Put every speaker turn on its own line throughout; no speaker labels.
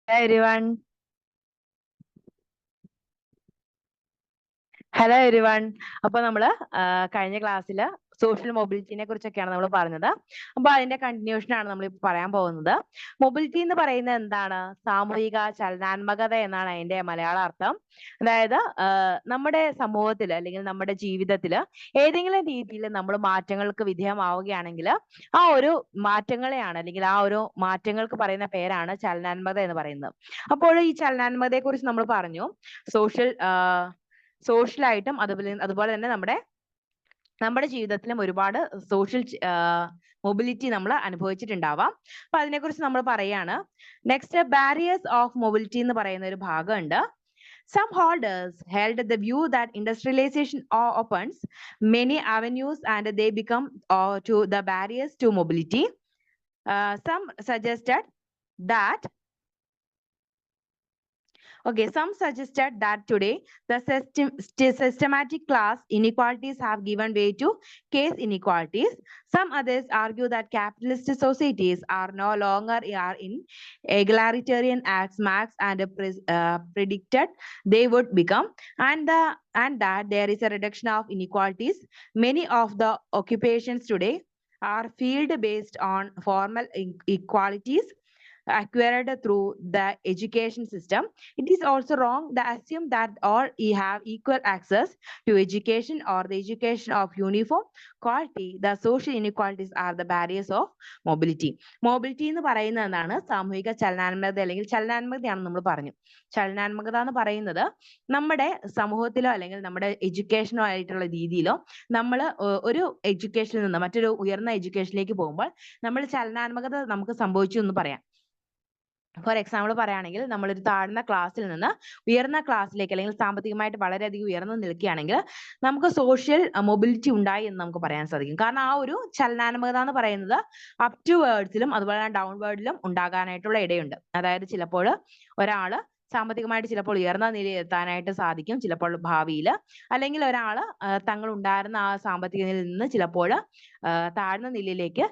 Hi everyone. Hello everyone. അപ്പൊ നമ്മള് കഴിഞ്ഞ ക്ലാസ്സിൽ സോഷ്യൽ മൊബിലിറ്റിനെ കുറിച്ചൊക്കെയാണ് നമ്മൾ പറഞ്ഞത്. അപ്പൊ അതിന്റെ കണ്ടിന്യൂഷൻ ആണ് നമ്മൾ ഇപ്പൊ പറയാൻ പോകുന്നത്. മൊബിലിറ്റി എന്ന് പറയുന്നത് എന്താണ്? സാമൂഹിക ചലനാത്മകത എന്നാണ് അതിന്റെ മലയാള അർത്ഥം. അതായത് നമ്മുടെ സമൂഹത്തിൽ അല്ലെങ്കിൽ നമ്മുടെ ജീവിതത്തിൽ ഏതെങ്കിലും രീതിയിൽ നമ്മൾ മാറ്റങ്ങൾക്ക് വിധേയമാവുകയാണെങ്കിൽ ആ ഒരു മാറ്റങ്ങളെയാണ് അല്ലെങ്കിൽ ആ ഒരു മാറ്റങ്ങൾക്ക് പറയുന്ന പേരാണ് ചലനാത്മകത എന്ന് പറയുന്നത്. അപ്പോൾ ഈ ചലനാത്മകതയെ കുറിച്ച് നമ്മൾ പറഞ്ഞു. സോഷ്യൽ സോഷ്യലായിട്ടും അതുപോലെ തന്നെ നമ്മുടെ ജീവിതത്തിലും ഒരുപാട് സോഷ്യൽ മൊബിലിറ്റി നമ്മൾ അനുഭവിച്ചിട്ടുണ്ടാവാം. അപ്പൊ അതിനെക്കുറിച്ച് നമ്മൾ പറയാണ്. നെക്സ്റ്റ്, ബാരിയേഴ്സ് ഓഫ് മൊബിലിറ്റി എന്ന് പറയുന്ന ഒരു ഭാഗമുണ്ട്. Some holders held the view that industrialization opens many avenues and they become to the barriers to mobility. Some suggested that some suggested that today the systematic class inequalities have given way to caste inequalities. Some others argue that capitalist societies are no longer in egalitarian as Marx and predicted they would become, and that there is a reduction of inequalities. Many of the occupations today are field based on formal equalities acquired through the education system. It is also wrong to assume that all have equal access to education or the education of uniform quality. The social inequalities are the barriers of mobility. Mobility എന്ന് പറയുന്നത് എന്താണ്? സാമൂഹിക ചലനാത്മകത അല്ലെങ്കിൽ ചലനാത്മകതയാണ് നമ്മൾ പറഞ്ഞു. ചലനാത്മകത എന്ന് പറയുന്നത് നമ്മുടെ സമൂഹത്തിലോ അല്ലെങ്കിൽ നമ്മുടെ എഡ്യൂക്കേഷനോ ആയിട്ടുള്ള രീതിയിലോ നമ്മൾ ഒരു എഡ്യൂക്കേഷനിൽ നിന്ന് മറ്റൊരു ഉയർന്ന എഡ്യൂക്കേഷനിലേക്ക് പോകുമ്പോൾ നമ്മൾ ചലനാത്മകത നമുക്ക് സംഭവിച്ചു എന്ന് പറയാം. ഫോർ എക്സാമ്പിൾ പറയുകയാണെങ്കിൽ നമ്മളൊരു താഴ്ന്ന ക്ലാസ്സിൽ നിന്ന് ഉയർന്ന ക്ലാസ്സിലേക്ക് അല്ലെങ്കിൽ സാമ്പത്തികമായിട്ട് വളരെയധികം ഉയർന്നു നിൽക്കുകയാണെങ്കിൽ നമുക്ക് സോഷ്യൽ മൊബിലിറ്റി ഉണ്ടായി എന്ന് നമുക്ക് പറയാൻ സാധിക്കും. കാരണം ആ ഒരു ചലനാത്മകത എന്ന് പറയുന്നത് അപ് ടു വേർഡ്സിലും അതുപോലെ തന്നെ ഡൗൺ വേർഡിലും ഉണ്ടാകാനായിട്ടുള്ള ഇടയുണ്ട്. അതായത് ചിലപ്പോൾ ഒരാള് സാമ്പത്തികമായിട്ട് ചിലപ്പോൾ ഉയർന്ന നിലയിൽ എത്താനായിട്ട് സാധിക്കും ചിലപ്പോൾ ഭാവിയിൽ, അല്ലെങ്കിൽ ഒരാൾ തങ്ങൾ ഉണ്ടായിരുന്ന ആ സാമ്പത്തിക നിലയിൽ നിന്ന് ചിലപ്പോൾ താഴ്ന്ന നിലയിലേക്ക്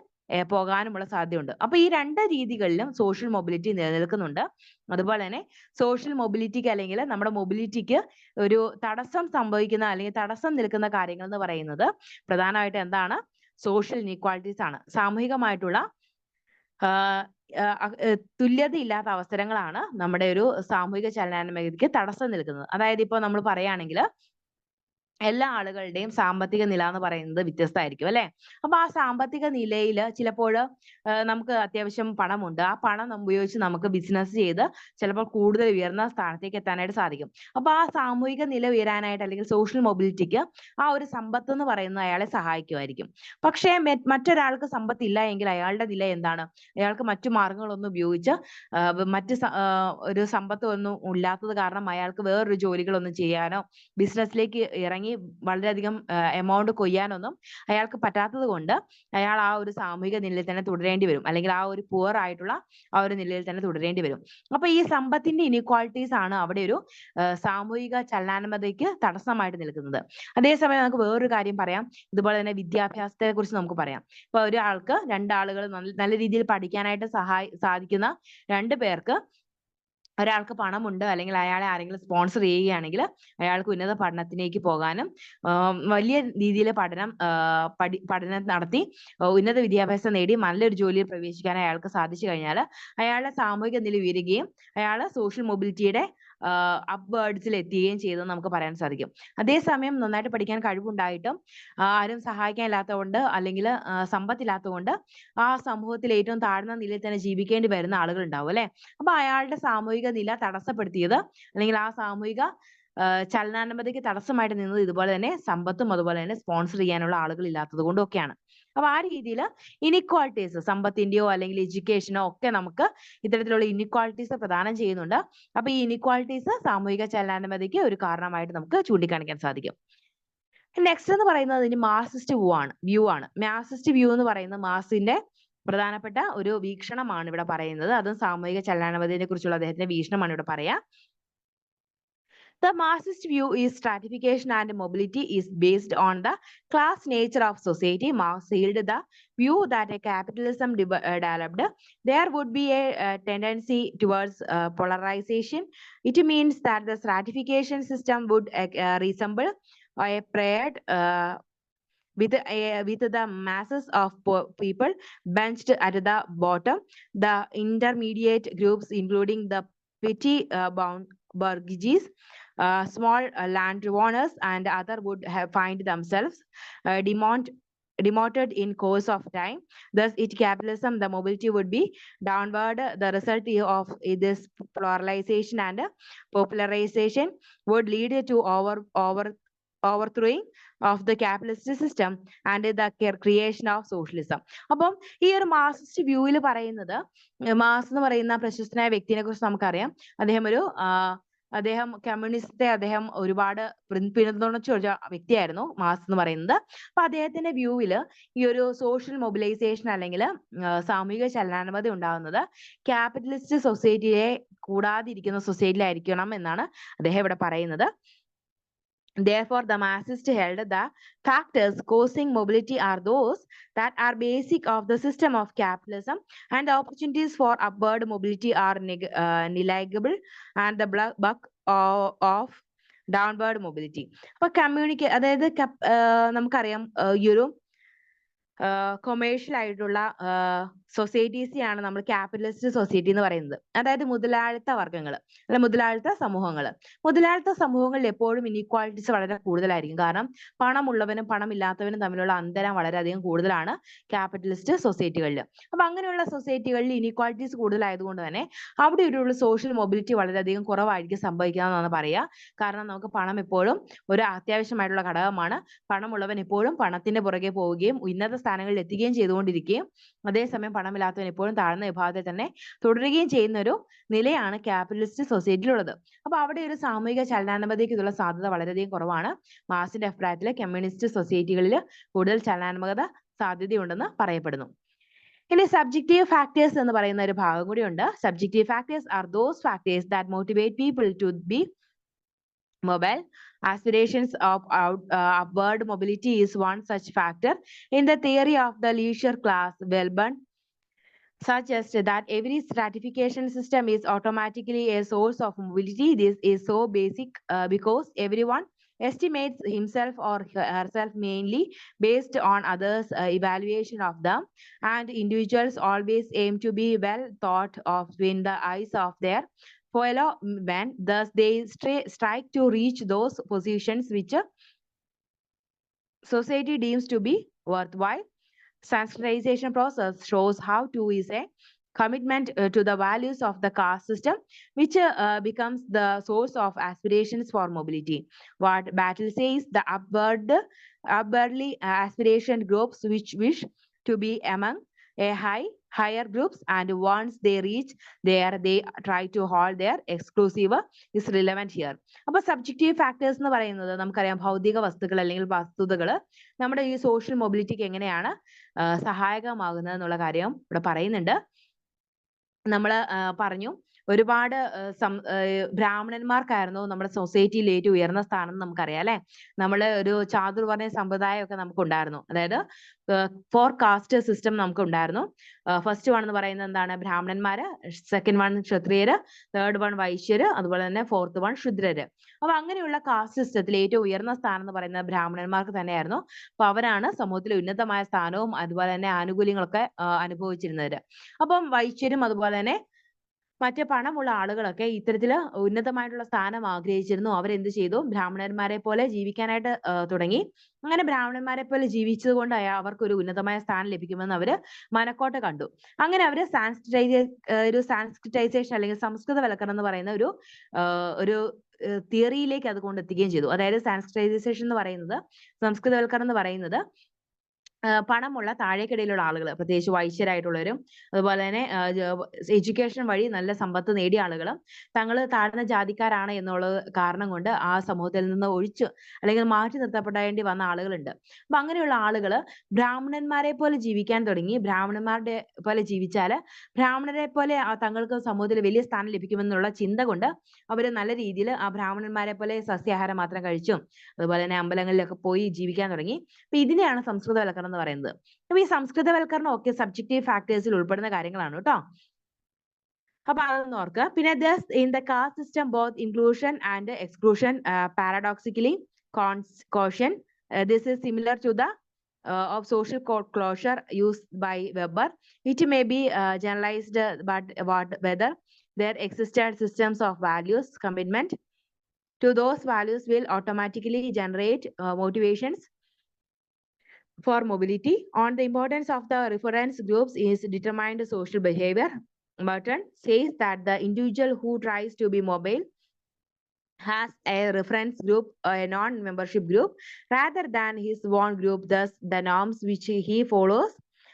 പോകാനുമുള്ള സാധ്യതയുണ്ട്. അപ്പൊ ഈ രണ്ട് രീതികളിലും സോഷ്യൽ മൊബിലിറ്റി നിലനിൽക്കുന്നുണ്ട്. അതുപോലെ തന്നെ സോഷ്യൽ മൊബിലിറ്റിക്ക് അല്ലെങ്കിൽ നമ്മുടെ മൊബിലിറ്റിക്ക് ഒരു തടസ്സം സംഭവിക്കുന്ന അല്ലെങ്കിൽ തടസ്സം നിൽക്കുന്ന കാര്യങ്ങൾ എന്ന് പറയുന്നത് പ്രധാനമായിട്ട് എന്താണ്? സോഷ്യൽ ഇനീക്വാളിറ്റീസ് ആണ്. സാമൂഹികമായിട്ടുള്ള തുല്യതയില്ലാത്ത അവസരങ്ങളാണ് നമ്മുടെ ഒരു സാമൂഹിക ചലനാത്മകതയ്ക്ക് തടസ്സം നിൽക്കുന്നത്. അതായത് ഇപ്പോൾ നമ്മൾ പറയുകയാണെങ്കിൽ എല്ലാ ആളുകളുടെയും സാമ്പത്തിക നില എന്ന് പറയുന്നത് വ്യത്യസ്തമായിരിക്കും അല്ലെ. അപ്പൊ ആ സാമ്പത്തിക നിലയിൽ ചിലപ്പോൾ നമുക്ക് അത്യാവശ്യം പണമുണ്ട്. ആ പണം ഉപയോഗിച്ച് നമുക്ക് ബിസിനസ് ചെയ്ത് ചിലപ്പോൾ കൂടുതൽ ഉയർന്ന സ്ഥാനത്തേക്ക് എത്താനായിട്ട് സാധിക്കും. അപ്പൊ ആ സാമൂഹിക നില ഉയരാനായിട്ട് അല്ലെങ്കിൽ സോഷ്യൽ മൊബിലിറ്റിക്ക് ആ ഒരു സമ്പത്ത് എന്ന് പറയുന്നത് അയാളെ സഹായിക്കുമായിരിക്കും. പക്ഷേ മറ്റൊരാൾക്ക് സമ്പത്തില്ല എങ്കിൽ അയാളുടെ നില എന്താണ്? അയാൾക്ക് മറ്റു മാർഗങ്ങളൊന്നും ഉപയോഗിച്ച് ഒരു സമ്പത്ത് ഒന്നും ഇല്ലാത്തത് കാരണം അയാൾക്ക് വേറൊരു ജോലികളൊന്നും ചെയ്യാനോ ബിസിനസ്സിലേക്ക് ഇറങ്ങി വളരെയധികം എമൗണ്ട് കൊയ്യാനൊന്നും അയാൾക്ക് പറ്റാത്തത് കൊണ്ട് അയാൾ ആ ഒരു സാമൂഹിക നിലയിൽ തന്നെ തുടരേണ്ടി വരും, അല്ലെങ്കിൽ ആ ഒരു പുവർ ആയിട്ടുള്ള ആ ഒരു നിലയിൽ തന്നെ തുടരേണ്ടി വരും. അപ്പൊ ഈ സമ്പത്തിന്റെ ഇനീക്വാളിറ്റീസ് ആണ് അവിടെ ഒരു സാമൂഹിക ചലനാത്മകതയ്ക്ക് തടസ്സമായിട്ട് നിൽക്കുന്നത്. അതേസമയം നമുക്ക് വേറൊരു കാര്യം പറയാം. ഇതുപോലെ തന്നെ വിദ്യാഭ്യാസത്തെ കുറിച്ച് നമുക്ക് പറയാം. ഇപ്പൊ ഒരാൾക്ക് രണ്ടാളുകൾ നല്ല രീതിയിൽ പഠിക്കാനായിട്ട് സാധിക്കുന്ന രണ്ടു പേർക്ക്, ഒരാൾക്ക് പണമുണ്ട് അല്ലെങ്കിൽ അയാളെ ആരെങ്കിലും സ്പോൺസർ ചെയ്യുകയാണെങ്കിൽ അയാൾക്ക് ഉന്നത പഠനത്തിലേക്ക് പോകാനും വലിയ രീതിയിൽ പഠനം നടത്തി ഉന്നത വിദ്യാഭ്യാസം നേടി നല്ലൊരു ജോലിയിൽ പ്രവേശിക്കാൻ അയാൾക്ക് സാധിച്ചു കഴിഞ്ഞാൽ അയാളുടെ സാമൂഹിക നില ഉയരുകയും അയാൾ സോഷ്യൽ മൊബിലിറ്റിയുടെ അപ്വേർഡ്സിൽ എത്തുകയും ചെയ്തെന്ന് നമുക്ക് പറയാൻ സാധിക്കും. അതേസമയം നന്നായിട്ട് പഠിക്കാൻ കഴിവുണ്ടായിട്ടും ആരും സഹായിക്കാൻ ഇല്ലാത്തതുകൊണ്ട് അല്ലെങ്കിൽ സമ്പത്തില്ലാത്തതുകൊണ്ട് ആ സമൂഹത്തിൽ ഏറ്റവും താഴ്ന്ന നിലയിൽ തന്നെ ജീവിക്കേണ്ടി വരുന്ന ആളുകൾ ഉണ്ടാവും അല്ലെ. അപ്പൊ അയാളുടെ സാമൂഹിക നില തടസ്സപ്പെടുത്തിയത് അല്ലെങ്കിൽ ആ സാമൂഹിക ചലനാത്മകതയ്ക്ക് തടസ്സമായിട്ട് നിന്നത് ഇതുപോലെ തന്നെ സമ്പത്തും അതുപോലെ തന്നെ സ്പോൺസർ ചെയ്യാനുള്ള ആളുകൾ ഇല്ലാത്തത് കൊണ്ടൊക്കെയാണ്. അപ്പൊ ആ രീതിയിൽ ഇനിക്വാളിറ്റീസ്, സമ്പത്തിന്റെയോ അല്ലെങ്കിൽ എഡ്യൂക്കേഷനോ ഒക്കെ നമുക്ക് ഇത്തരത്തിലുള്ള ഇനിക്വാളിറ്റീസ് പ്രദാനം ചെയ്യുന്നുണ്ട്. അപ്പൊ ഈ ഇനിക്വാളിറ്റീസ് സാമൂഹിക ചലനാത്മകതയ്ക്ക് ഒരു കാരണമായിട്ട് നമുക്ക് ചൂണ്ടിക്കാണിക്കാൻ സാധിക്കും. നെക്സ്റ്റ് എന്ന് പറയുന്നത് ഇനി മാർക്സിസ്റ്റ് വ്യൂ ആണ്. മാർക്സിസ്റ്റ് വ്യൂ എന്ന് പറയുന്നത് മാർക്സിന്റെ പ്രധാനപ്പെട്ട ഒരു വീക്ഷണമാണ് ഇവിടെ പറയുന്നത്. അതും സാമൂഹിക ചലനാത്മകതയെ കുറിച്ചുള്ള അദ്ദേഹത്തിന്റെ വീക്ഷണമാണ് ഇവിടെ പറയാ. The Marxist view is stratification and mobility is based on the class nature of society. Marx held the view that a capitalism developed, there would be a tendency towards polarization. It means that the stratification system would resemble a parade with the masses of people benched at the bottom. The intermediate groups, including the petty bourgeois, small landowners, and other would have find themselves demoted in course of time. Thus, it capitalism, the mobility would be downward. The result of this pluralization and popularization would lead to overthrowing of the capitalist system and the creation of socialism. അപ്പം ഈ ഒരു Marxist വ്യൂവിൽ പറയുന്നത്, marks എന്ന് പറയുന്ന പ്രശസ്തനായ വ്യക്തിനെ കുറിച്ച് നമുക്കറിയാം. അദ്ദേഹം കമ്മ്യൂണിസത്തെ ഒരുപാട് പിന്തുണച്ച ഒരു വ്യക്തിയായിരുന്നു മാർക്സ് എന്ന് പറയുന്നത്. അപ്പൊ അദ്ദേഹത്തിന്റെ വ്യൂവില് ഈ ഒരു സോഷ്യൽ മൊബിലൈസേഷൻ അല്ലെങ്കിൽ സാമൂഹിക ചലനാത്മകത ഉണ്ടാകുന്നത് ക്യാപിറ്റലിസ്റ്റ് സൊസൈറ്റിയെ കൂടാതിരിക്കുന്ന സൊസൈറ്റിയിലായിരിക്കണം എന്നാണ് അദ്ദേഹം ഇവിടെ പറയുന്നത്. Therefore, the Marxists held the factors causing mobility are those that are basic of the system of capitalism, and the opportunities for upward mobility are negligible, and the buck of downward mobility. അപ്പൊ അതായത് നമുക്കറിയാം ഈ ഒരു commercial ആയിട്ടുള്ള സൊസൈറ്റീസിനെയാണ് നമ്മൾ capitalist society എന്ന് പറയുന്നത്. അതായത് മുതലാളിത്ത വർഗ്ഗങ്ങൾ അല്ലെ മുതലാളിത്ത സമൂഹങ്ങളിൽ എപ്പോഴും ഇനീക്വാളിറ്റീസ് വളരെ കൂടുതലായിരിക്കും. കാരണം പണമുള്ളവനും പണമില്ലാത്തവനും തമ്മിലുള്ള അന്തരം വളരെയധികം കൂടുതലാണ് ക്യാപിറ്റലിസ്റ്റ് സൊസൈറ്റികളിൽ. അപ്പൊ അങ്ങനെയുള്ള സൊസൈറ്റികളിൽ ഇനീക്വാളിറ്റീസ് കൂടുതലായതുകൊണ്ട് തന്നെ അവിടെ ഒരു സോഷ്യൽ മൊബിലിറ്റി വളരെയധികം കുറവായിരിക്കും സംഭവിക്കാമെന്നാണ് പറയുക. കാരണം നമുക്ക് പണം എപ്പോഴും ഒരു അത്യാവശ്യമായിട്ടുള്ള ഘടകമാണ്. പണമുള്ളവൻ എപ്പോഴും പണത്തിന്റെ പുറകെ പോവുകയും ഉന്നത സ്ഥാനങ്ങളിൽ എത്തുകയും ചെയ്തുകൊണ്ടിരിക്കുകയും അതേസമയം പണമില്ലാത്തവൻ എപ്പോഴും താഴ്ന്ന വിഭാഗത്തിൽ തന്നെ തുടരുകയും ചെയ്യുന്ന ഒരു നിലയാണ് ക്യാപിറ്റലിസ്റ്റ് സൊസൈറ്റിയിലുള്ളത്. അപ്പൊ അവിടെ ഒരു സാമൂഹിക ചലനാത്മകതയ്ക്ക് ഇതിലുള്ള സാധ്യത വളരെയധികം കുറവാണ്. മാർക്സിന്റെ അഭിപ്രായത്തിൽ കമ്മ്യൂണിസ്റ്റ് സൊസൈറ്റികളിൽ കൂടുതൽ ചലനാത്മകത സാധ്യതയുണ്ടെന്ന് പറയപ്പെടുന്നു. ഇനി സബ്ജക്റ്റീവ് ഫാക്ടേഴ്സ് എന്ന് പറയുന്ന ഒരു ഭാഗം കൂടി ഉണ്ട്. Subjective factors are those factors that motivate people to be mobile. Aspirations of upward mobility is one such factor. In the theory of the leisure class, Wellborn suggests that every stratification system is automatically a source of mobility. This is so basic because everyone estimates himself or herself mainly based on others' evaluation of them, and individuals always aim to be well thought of in the eyes of their fellow men. Thus, they strike to reach those positions which society deems to be worthwhile. Sensitization process shows how to is a commitment to the values of the caste system, which becomes the source of aspirations for mobility. What Battle says, the upwardly aspiration groups which wish to be among a higher groups, and once they reach there, they try to hold their exclusive is relevant here. അപ്പൊ subjective factors എന്ന് പറയുന്നത് നമുക്കറിയാം, ഭൗതിക വസ്തുക്കൾ അല്ലെങ്കിൽ വസ്തുതകൾ നമ്മുടെ ഈ സോഷ്യൽ മൊബിലിറ്റിക്ക് എങ്ങനെയാണ് സഹായകമാകുന്നത് എന്നുള്ള കാര്യം ഇവിടെ പറയുന്നുണ്ട്. നമ്മൾ പറഞ്ഞു ഒരുപാട് ബ്രാഹ്മണന്മാർക്കായിരുന്നു നമ്മുടെ സൊസൈറ്റിയിൽ ഏറ്റവും ഉയർന്ന സ്ഥാനം നമുക്കറിയാം അല്ലെ. നമ്മള് ഒരു ചാതുർവർണ്ണ സമ്പ്രദായമൊക്കെ നമുക്ക് ഉണ്ടായിരുന്നു. അതായത് 4 കാസ്റ്റ് സിസ്റ്റം നമുക്ക് ഉണ്ടായിരുന്നു. ഫസ്റ്റ് വൺ എന്ന് പറയുന്നത് എന്താണ്? ബ്രാഹ്മണന്മാര്, സെക്കൻഡ് വൺ ക്ഷത്രിയര്, തേർഡ് വൺ വൈശ്യര്, അതുപോലെ തന്നെ ഫോർത്ത് വൺ ശൂദ്രര്. അപ്പൊ അങ്ങനെയുള്ള കാസ്റ്റ് സിസ്റ്റത്തിൽ ഏറ്റവും ഉയർന്ന സ്ഥാനം എന്ന് പറയുന്നത് ബ്രാഹ്മണന്മാർക്ക് തന്നെയായിരുന്നു. അപ്പൊ അവരാണ് സമൂഹത്തിലെ ഉന്നതമായ സ്ഥാനവും അതുപോലെ തന്നെ ആനുകൂല്യങ്ങളൊക്കെ അനുഭവിച്ചിരുന്നത്. അപ്പം വൈശ്യരും അതുപോലെ തന്നെ മറ്റ് പണമുള്ള ആളുകളൊക്കെ ഇത്തരത്തില് ഉന്നതമായിട്ടുള്ള സ്ഥാനം ആഗ്രഹിച്ചിരുന്നു. അവരെന്ത് ചെയ്തു? ബ്രാഹ്മണന്മാരെ പോലെ ജീവിക്കാനായിട്ട് തുടങ്ങി. അങ്ങനെ ബ്രാഹ്മണന്മാരെ പോലെ ജീവിച്ചത് കൊണ്ട് അവർക്ക് ഒരു ഉന്നതമായ സ്ഥാനം ലഭിക്കുമെന്ന് അവര് മനക്കോട്ട കണ്ടു. അങ്ങനെ അവര് സാൻസ്ക്രിറ്റൈസേഷൻ അല്ലെങ്കിൽ സംസ്കൃതവൽക്കരണം എന്ന് പറയുന്ന ഒരു തിയറിയിലേക്ക് അത് കൊണ്ടെത്തിക്കുകയും ചെയ്തു. അതായത് സാൻസ്ക്രിറ്റൈസേഷൻ എന്ന് പറയുന്നത്, സംസ്കൃതവൽക്കരണം എന്ന് പറയുന്നത് പണമുള്ള താഴേക്കിടയിലുള്ള ആളുകൾ, പ്രത്യേകിച്ച് വൈശ്യരായിട്ടുള്ളവരും അതുപോലെ തന്നെ എഡ്യൂക്കേഷൻ വഴി നല്ല സമ്പത്ത് നേടിയ ആളുകളും തങ്ങൾ താഴ്ന്ന ജാതിക്കാരാണ് എന്നുള്ള കാരണം കൊണ്ട് ആ സമൂഹത്തിൽ നിന്ന് ഒഴിച്ചു അല്ലെങ്കിൽ മാറ്റി നിർത്തപ്പെടേണ്ടി വന്ന ആളുകളുണ്ട്. അപ്പൊ അങ്ങനെയുള്ള ആളുകൾ ബ്രാഹ്മണന്മാരെ പോലെ ജീവിക്കാൻ തുടങ്ങി. ബ്രാഹ്മണന്മാരുടെ പോലെ ജീവിച്ചാൽ ബ്രാഹ്മണരെ പോലെ തങ്ങൾക്ക് സമൂഹത്തിൽ വലിയ സ്ഥാനം ലഭിക്കുമെന്നുള്ള ചിന്ത കൊണ്ട് അവർ നല്ല രീതിയിൽ ആ ബ്രാഹ്മണന്മാരെ പോലെ സസ്യാഹാരം മാത്രം കഴിച്ചും അതുപോലെ തന്നെ അമ്പലങ്ങളിലൊക്കെ പോയി ജീവിക്കാൻ തുടങ്ങി. അപ്പൊ ഇതിനെയാണ് സംസ്കൃതവൽക്കരണം എന്ന് പറയുന്നത്. അപ്പൊ ഈ സംസ്കൃതവൽക്കരണം ഒക്കെ സബ്ജക്റ്റീവ് ഫാക്ടേഴ്സിൽ ഉൾപ്പെടുന്ന കാര്യങ്ങളാണ് കേട്ടോ. അപ്പൊ അതൊന്ന് ഓർക്കുക. പിന്നെ in the caste system both inclusion and exclusion paradoxically caution. This is similar to the of social closure used by Weber. It may be generalized, but whether there existed systems of values commitment to those values will automatically generate motivations for mobility. On the importance of the reference groups is determined social behavior. Burton says that the individual who tries to be mobile has a reference group, a non-membership group, rather than his own group. Thus, the norms which he follows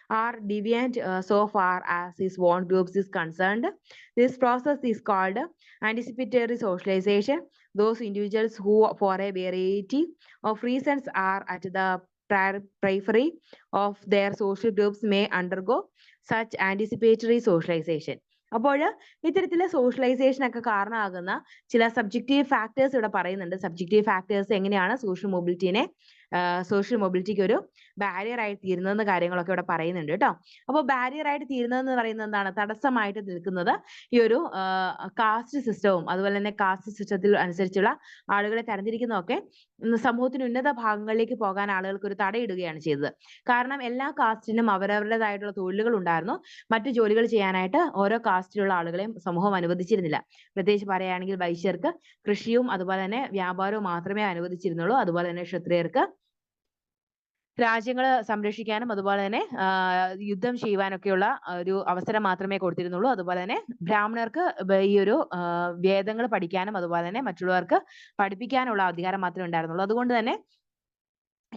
are deviant so far as his own groups is concerned. This process is called anticipatory socialization. Those individuals who, for a variety of reasons, are at the periphery of their social groups may undergo such anticipatory socialization. അപ്പോൾ ഇത്തരത്തിലെ socialisation ഒക്കെ കാരണമാകുന്ന ചില subjective factors ഇവിടെ പറയുന്നുണ്ട്. Subjective factors എങ്ങനെയാണ് social മൊബിലിറ്റിക്ക് ഒരു barrier ആയി തീരുന്നതെന്ന് കാര്യങ്ങളൊക്കെ ഇവിടെ പറയുന്നുണ്ട് കേട്ടോ. അപ്പോൾ ബാരിയർ ആയിട്ട് തീരുന്നതെന്ന് പറയുന്നത് എന്താണ്? തടസ്സമായിട്ട് നിൽക്കുന്നത് ഈ ഒരു കാസ്റ്റ് സിസ്റ്റവും അതുപോലെ തന്നെ കാസ്റ്റ് സിസ്റ്റത്തിൽ അനുസരിച്ചുള്ള ആളുകളെ തരംതിരിക്കുന്നതൊക്കെ സമൂഹത്തിന് ഉന്നത ഭാഗങ്ങളിലേക്ക് പോകാൻ ആളുകൾക്ക് ഒരു തടയിടുകയാണ് ചെയ്തത്. കാരണം എല്ലാ കാസ്റ്റിനും അവരവരുടേതായിട്ടുള്ള തൊഴിലുകൾ ഉണ്ടായിരുന്നു. മറ്റു ജോലികൾ ചെയ്യാനായിട്ട് ഓരോ കാസ്റ്റിലുള്ള ആളുകളെയും സമൂഹം അനുവദിച്ചിരുന്നില്ല. പ്രത്യേകിച്ച് പറയുകയാണെങ്കിൽ വൈശ്യർക്ക് കൃഷിയും അതുപോലെ തന്നെ വ്യാപാരവും മാത്രമേ അനുവദിച്ചിരുന്നുള്ളൂ. അതുപോലെ തന്നെ ക്ഷത്രിയർക്ക് രാജ്യങ്ങൾ സംരക്ഷിക്കാനും അതുപോലെ തന്നെ യുദ്ധം ചെയ്യുവാനൊക്കെയുള്ള ഒരു അവസരം മാത്രമേ കൊടുത്തിരുന്നുള്ളൂ. അതുപോലെ തന്നെ ബ്രാഹ്മണർക്ക് ഈ ഒരു വേദങ്ങൾ പഠിക്കാനും അതുപോലെ തന്നെ മറ്റുള്ളവർക്ക് പഠിപ്പിക്കാനുള്ള അധികാരം മാത്രമേ ഉണ്ടായിരുന്നുള്ളൂ. അതുകൊണ്ട് തന്നെ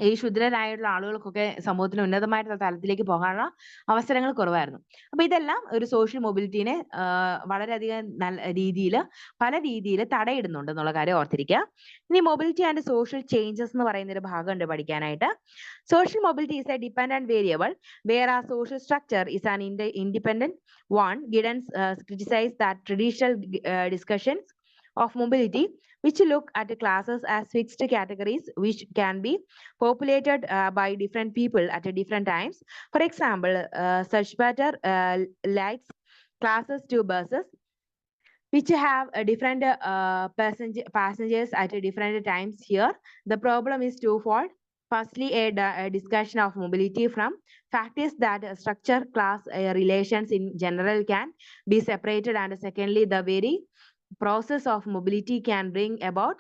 ഈ ശൂദ്രരായിട്ടുള്ള ആളുകൾക്കൊക്കെ സമൂഹത്തിന് ഉന്നതമായിട്ടുള്ള തലത്തിലേക്ക് പോകാനുള്ള അവസരങ്ങൾ കുറവായിരുന്നു. അപ്പൊ ഇതെല്ലാം ഒരു സോഷ്യൽ മൊബിലിറ്റിനെ വളരെയധികം പല രീതിയിൽ തടയിടുന്നുണ്ട് എന്നുള്ള കാര്യം ഓർത്തിരിക്കുക. ഇനി മൊബിലിറ്റി ആൻഡ് സോഷ്യൽ ചേഞ്ചസ് എന്ന് പറയുന്ന ഒരു ഭാഗമുണ്ട് പഠിക്കാനായിട്ട്. Social mobility is a dependent variable whereas social structure is an independent one. Giddens criticized that traditional discussions of mobility which look at classes as fixed categories which can be populated by different people at different times. For example, Suchbater likes classes to buses which have different passengers at different times. Here, the problem is twofold. Firstly, a discussion of mobility from factors that structure class relations in general can be separated, and secondly, the very process of mobility can bring about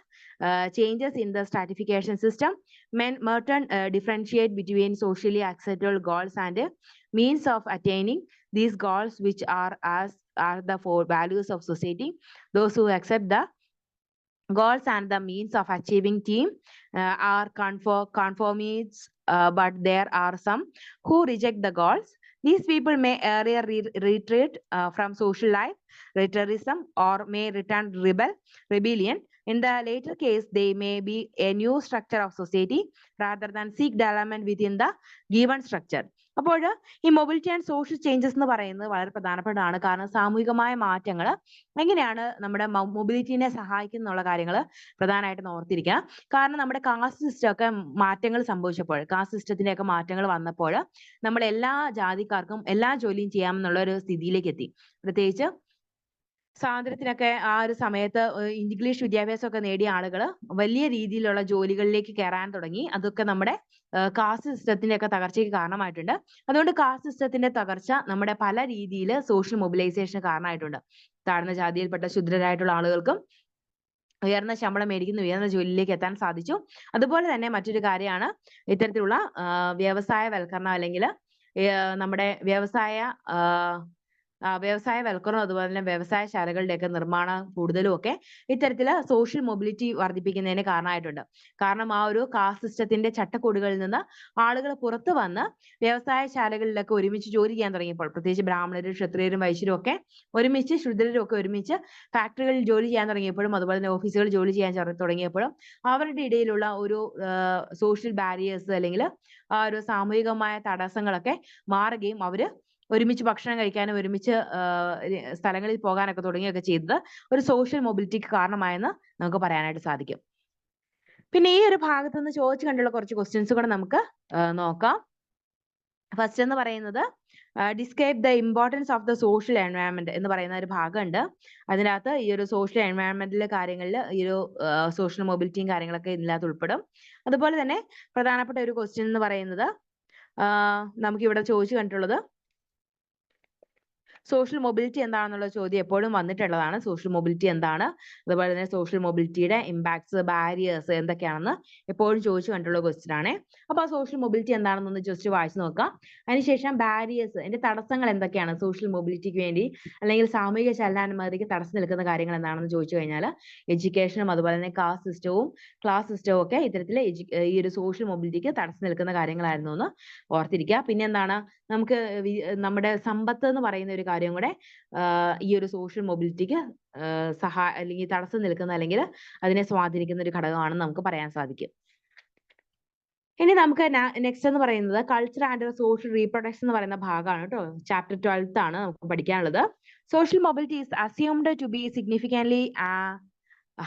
changes in the stratification system. Merton differentiate between socially acceptable goals and means of attaining these goals, which are the four values of society. Those who accept the goals and the means of achieving team are conformists, but there are some who reject the goals. These people may earlier retreat from social life, terrorism, or may return rebellion. In the later case, they may be a new structure of society rather than seek development within the given structure. അപ്പോൾ ഈ mobility and social changes എന്ന് പറയുന്നത് വളരെ പ്രധാനപ്പെട്ടതാണ്. കാരണം സാമൂഹികമായ മാറ്റങ്ങൾ എങ്ങനെയാണ് നമ്മുടെ മൊബിലിറ്റിനെ സഹായിക്കുന്ന എന്നുള്ള കാര്യങ്ങൾ പ്രധാനമായിട്ടും ഓർത്തിരിക്കുക. കാരണം നമ്മുടെ കാസ്റ്റ് സിസ്റ്റം ഒക്കെ മാറ്റങ്ങൾ സംഭവിച്ചപ്പോൾ, കാസ്റ്റ് സിസ്റ്റത്തിന്റെ ഒക്കെ മാറ്റങ്ങൾ വന്നപ്പോൾ നമ്മൾ എല്ലാ ജാതിക്കാർക്കും എല്ലാ ജോലിയും ചെയ്യാമെന്നുള്ള ഒരു സ്ഥിതിയിലേക്ക് എത്തി. പ്രത്യേകിച്ച് സ്വാതന്ത്ര്യത്തിനൊക്കെ ആ ഒരു സമയത്ത് ഇംഗ്ലീഷ് വിദ്യാഭ്യാസമൊക്കെ നേടിയ ആളുകൾ വലിയ രീതിയിലുള്ള ജോലികളിലേക്ക് കയറാൻ തുടങ്ങി. അതൊക്കെ നമ്മുടെ കാസ്റ്റ് സിസ്റ്റത്തിന്റെ ഒക്കെ തകർച്ചയ്ക്ക് കാരണമായിട്ടുണ്ട്. അതുകൊണ്ട് കാസ്റ്റ് സിസ്റ്റത്തിന്റെ തകർച്ച നമ്മുടെ പല രീതിയിൽ സോഷ്യൽ മൊബിലൈസേഷന് കാരണമായിട്ടുണ്ട്. താഴ്ന്ന ജാതിയിൽപ്പെട്ട ശൂദ്രരായിട്ടുള്ള ആളുകൾക്കും ഉയർന്ന ശമ്പളം മേടിക്കുന്ന ഉയർന്ന ജോലിയിലേക്ക് എത്താൻ സാധിച്ചു. അതുപോലെ തന്നെ മറ്റൊരു കാര്യമാണ് ഇത്തരത്തിലുള്ള വ്യവസായവൽക്കരണം അല്ലെങ്കിൽ നമ്മുടെ വ്യവസായ വ്യവസായവൽക്കരണം അതുപോലെ തന്നെ വ്യവസായശാലകളുടെയൊക്കെ നിർമ്മാണം കൂടുതലും ഒക്കെ ഇത്തരത്തില് സോഷ്യൽ മൊബിലിറ്റി വർദ്ധിപ്പിക്കുന്നതിന് കാരണമായിട്ടുണ്ട്. കാരണം ആ ഒരു കാസ്റ്റ് സിസ്റ്റത്തിന്റെ ചട്ടക്കൂടുകളിൽ നിന്ന് ആളുകൾ പുറത്തു വന്ന് വ്യവസായശാലകളിലൊക്കെ ഒരുമിച്ച് ജോലി ചെയ്യാൻ തുടങ്ങിയപ്പോൾ, പ്രത്യേകിച്ച് ബ്രാഹ്മണരും ക്ഷത്രിയരും വൈശ്യരും ഒക്കെ ഒരുമിച്ച്, ശൂദ്രരും ഒക്കെ ഒരുമിച്ച് ഫാക്ടറികളിൽ ജോലി ചെയ്യാൻ തുടങ്ങിയപ്പോഴും അതുപോലെ തന്നെ ഓഫീസുകളിൽ ജോലി ചെയ്യാൻ തുടങ്ങിയപ്പോഴും അവരുടെ ഇടയിലുള്ള ഒരു സോഷ്യൽ ബാരിയേഴ്സ് അല്ലെങ്കിൽ ആ ഒരു സാമൂഹികമായ തടസ്സങ്ങളൊക്കെ മാറുകയും അവര് ഒരുമിച്ച് ഭക്ഷണം കഴിക്കാനും ഒരുമിച്ച് സ്ഥലങ്ങളിൽ പോകാനൊക്കെ തുടങ്ങിയൊക്കെ ചെയ്തത് ഒരു സോഷ്യൽ മൊബിലിറ്റിക്ക് കാരണമായെന്ന് നമുക്ക് പറയാനായിട്ട് സാധിക്കും. പിന്നെ ഈ ഒരു ഭാഗത്ത് നിന്ന് ചോദിച്ചു കണ്ടുള്ള കുറച്ച് ക്വസ്റ്റ്യൻസ് കൂടെ നമുക്ക് നോക്കാം. ഫസ്റ്റ് എന്ന് പറയുന്നത് describe the importance of the social environment എന്ന് പറയുന്ന ഒരു ഭാഗമുണ്ട്. അതിനകത്ത് ഈ ഒരു സോഷ്യൽ എൻവയൺമെന്റിലെ കാര്യങ്ങളിൽ ഈ ഒരു സോഷ്യൽ മൊബിലിറ്റിയും കാര്യങ്ങളൊക്കെ ഇതിനകത്ത് ഉൾപ്പെടും. അതുപോലെ തന്നെ പ്രധാനപ്പെട്ട ഒരു ക്വസ്റ്റ്യൻ എന്ന് പറയുന്നത് നമുക്ക് ഇവിടെ ചോദിച്ചു കണ്ടിട്ടുള്ളത് സോഷ്യൽ മൊബിലിറ്റി എന്താണെന്നുള്ള ചോദ്യം എപ്പോഴും വന്നിട്ടുള്ളതാണ്. സോഷ്യൽ മൊബിലിറ്റി എന്താണ്, അതുപോലെ തന്നെ സോഷ്യൽ മൊബിലിറ്റിയുടെ ഇമ്പാക്ട്സ്, ബാരിയേഴ്സ് എന്തൊക്കെയാണെന്ന് എപ്പോഴും ചോദിച്ചു കണ്ടുള്ള ക്വസ്റ്റ്യൻ ആണ്. അപ്പോൾ സോഷ്യൽ മൊബിലിറ്റി എന്താണെന്നൊന്ന് ജസ്റ്റ് വായിച്ചു നോക്കാം. അതിനുശേഷം ബാരിയേഴ്സ്, അതിന്റെ തടസ്സങ്ങൾ എന്തൊക്കെയാണ് സോഷ്യൽ മൊബിലിറ്റിക്ക് വേണ്ടി അല്ലെങ്കിൽ സാമൂഹിക ചലനാനുമതിക്ക് തടസ്സം നിൽക്കുന്ന കാര്യങ്ങൾ എന്താണെന്ന് ചോദിച്ചു കഴിഞ്ഞാൽ എഡ്യൂക്കേഷനും അതുപോലെ തന്നെ കാസ്റ്റ് സിസ്റ്റവും ക്ലാസ് സിസ്റ്റവും ഒക്കെ ഇത്തരത്തിൽ ഈ ഒരു സോഷ്യൽ മൊബിലിറ്റിക്ക് തടസ്സം നിൽക്കുന്ന കാര്യങ്ങളായിരുന്നു എന്ന് ഓർത്തിരിക്കുക. പിന്നെ എന്താണ്, നമുക്ക് നമ്മുടെ സമ്പത്ത് എന്ന് പറയുന്ന ഒരു കാര്യം കൂടെ ഈ ഒരു സോഷ്യൽ മൊബിലിറ്റിക്ക് അല്ലെങ്കിൽ തടസ്സം നിൽക്കുന്ന അല്ലെങ്കിൽ അതിനെ സ്വാധീനിക്കുന്ന ഒരു ഘടകമാണെന്ന് നമുക്ക് പറയാൻ സാധിക്കും. ഇനി നമുക്ക് നെക്സ്റ്റ് എന്ന് പറയുന്നത് കൾച്ചർ ആൻഡ് സോഷ്യൽ റീപ്രൊഡക്ഷൻ എന്ന് പറയുന്ന ഭാഗമാണ് കേട്ടോ. ചാപ്റ്റർ 12 ആണ് നമുക്ക് പഠിക്കാനുള്ളത്. Social mobility is assumed to be significantly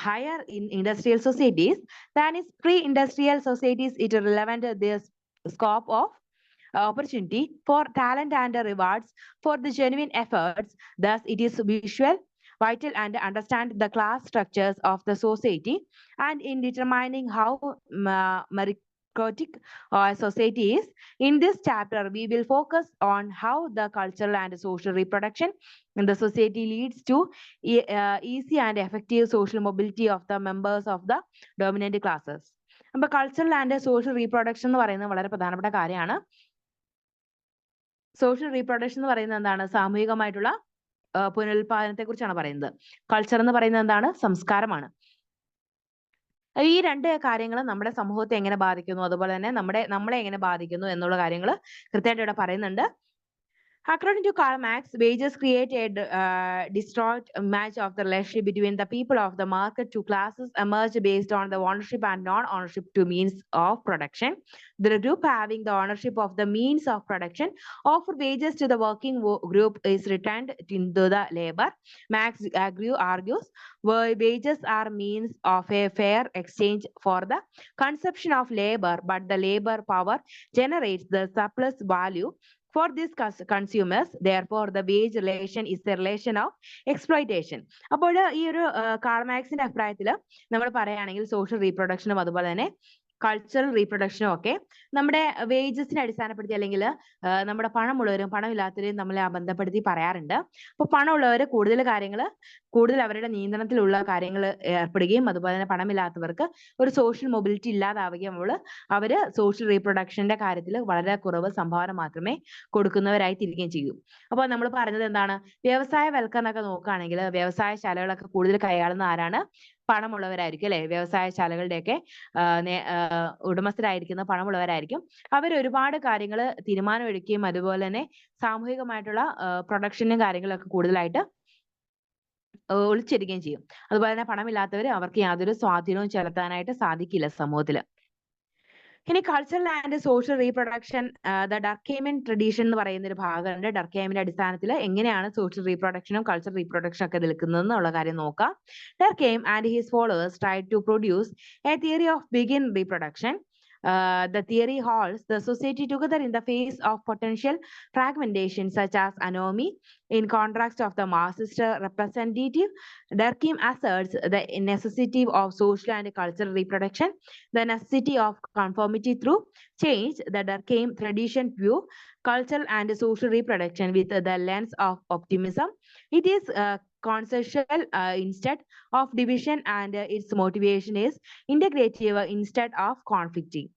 higher in industrial societies than is pre-industrial societies. It is relevant the scope of opportunity for talent and rewards for the genuine efforts. Thus, it is visual, vital, and understand the class structures of the society. And in determining how meritocratic society is, in this chapter, we will focus on how the cultural and social reproduction in the society leads to easy and effective social mobility of the members of the dominant classes. അപ്പോൾ cultural and social reproduction എന്ന് പറയുന്നത് വളരെ പ്രധാനപ്പെട്ട കാര്യമാണ്. Social reproduction എന്ന് പറയുന്നത് എന്താണ്? സാമൂഹികമായിട്ടുള്ള പുനരുൽപാദനത്തെ കുറിച്ചാണ് പറയുന്നത്. കൾച്ചർ എന്ന് പറയുന്നത് എന്താണ്? സംസ്കാരമാണ്. ഈ രണ്ട് കാര്യങ്ങൾ നമ്മുടെ സമൂഹത്തെ എങ്ങനെ ബാധിക്കുന്നു, അതുപോലെ തന്നെ നമ്മളെ എങ്ങനെ ബാധിക്കുന്നു എന്നുള്ള കാര്യങ്ങൾ കൃത്യമായിട്ട് ഇവിടെ പറയുന്നുണ്ട്. According to Karl Marx, wages create a distorted image of the relationship between the people of the market. Two classes emerge based on the ownership and non-ownership to means of production. The group having the ownership of the means of production offer wages to the working group is returned into the labor. Marx argues wages are means of a fair exchange for the consumption of labor, but the labor power generates the surplus value for these consumers. Therefore, the wage relation is the relation of exploitation. അപ്പോൾ ഈ ഒരു call മാർക്സിന്റെ അഭിപ്രായത്തിൽ നമ്മൾ പറയുകയാണെങ്കിൽ social റീപ്രൊഡക്ഷനും അതുപോലെ തന്നെ cultural റീപ്രൊഡക്ഷനും ഒക്കെ നമ്മുടെ വേജസിനെ അടിസ്ഥാനപ്പെടുത്തി അല്ലെങ്കിൽ നമ്മുടെ പണമുള്ളവരും പണമില്ലാത്തവരെയും നമ്മളെ ബന്ധപ്പെടുത്തി പറയാറുണ്ട്. അപ്പോൾ പണമുള്ളവർ കൂടുതൽ അവരുടെ നിയന്ത്രണത്തിലുള്ള കാര്യങ്ങൾ ഏർപ്പെടുകയും അതുപോലെ തന്നെ പണമില്ലാത്തവർക്ക് ഒരു സോഷ്യൽ മൊബിലിറ്റി ഇല്ലാതാവുകയും അവര് സോഷ്യൽ റീപ്രൊഡക്ഷന്റെ കാര്യത്തിൽ വളരെ കുറവ് സംഭാവന മാത്രമേ കൊടുക്കുന്നവരായി തിരികെയും ചെയ്യും. അപ്പോൾ നമ്മൾ പറഞ്ഞത് എന്താണ്? വ്യവസായവൽക്കരണമൊക്കെ നോക്കുകയാണെങ്കിൽ വ്യവസായശാലകളൊക്കെ കൂടുതൽ കൈയാളുന്ന ആരാണ്? പണമുള്ളവരായിരിക്കും അല്ലെ? വ്യവസായശാലകളുടെയൊക്കെ ഉടമസ്ഥരായിരിക്കുന്ന പണമുള്ളവരായിരിക്കും. അവർ ഒരുപാട് കാര്യങ്ങൾ തീരുമാനമെടുക്കുകയും അതുപോലെ തന്നെ സാമൂഹികമായിട്ടുള്ള പ്രൊഡക്ഷനും കാര്യങ്ങളൊക്കെ കൂടുതലായിട്ട് ഒളിച്ചിരിക്കുകയും ചെയ്യും. അതുപോലെ തന്നെ പണമില്ലാത്തവർ അവർക്ക് യാതൊരു സ്വാധീനവും ചെലുത്താനായിട്ട് സാധിക്കില്ല സമൂഹത്തിൽ. ഇനി cultural and social reproduction, the ഡർക്കെയ്മിൻ ട്രഡീഷൻ എന്ന് പറയുന്ന ഒരു ഭാഗമുണ്ട്. ഡർക്കെയ്മിന്റെ അടിസ്ഥാനത്തിൽ എങ്ങനെയാണ് സോഷ്യൽ റീപ്രൊഡക്ഷനും കൾച്ചറൽ റീപ്രൊഡക്ഷനും ഒക്കെ നിൽക്കുന്നത് എന്നുള്ള കാര്യം നോക്കാം. Durkheim and his followers tried to produce a theory of begin reproduction. The theory holds the society together in the face of potential fragmentation such as anomy. In contrast of the Marxist representative, Durkheim asserts the necessity of social and cultural reproduction, the necessity of conformity through change. The Durkheim tradition view cultural and social reproduction with the lens of optimism. It is consensual instead of division, and its motivation is integrative instead of conflicting.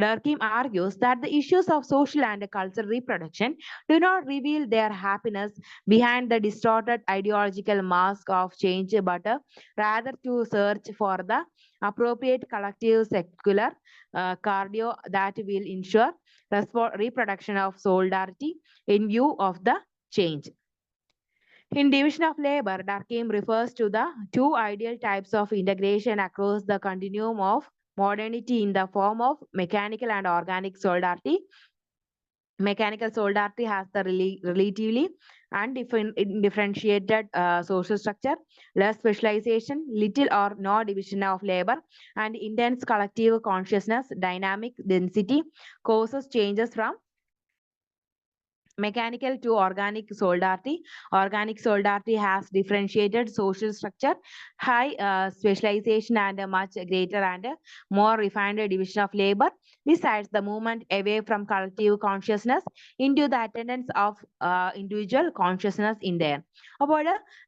Durkheim argues that the issues of social and cultural reproduction do not reveal their happiness behind the distorted ideological mask of change, but rather to search for the appropriate collective secular cardio that will ensure reproduction of solidarity in view of the change. In Division of Labor, Durkheim refers to the two ideal types of integration across the continuum of modernity in the form of mechanical and organic solidarity. Mechanical solidarity has the relatively undifferentiated social structure, less specialization, little or no division of labor, and intense collective consciousness. Dynamic density causes changes from mechanical to organic solidarity. Organic solidarity has differentiated social structure, high specialization, and a much greater and more refined division of labor. Besides, the movement away from collective consciousness into the attendance of individual consciousness in there. അപ്പോൾ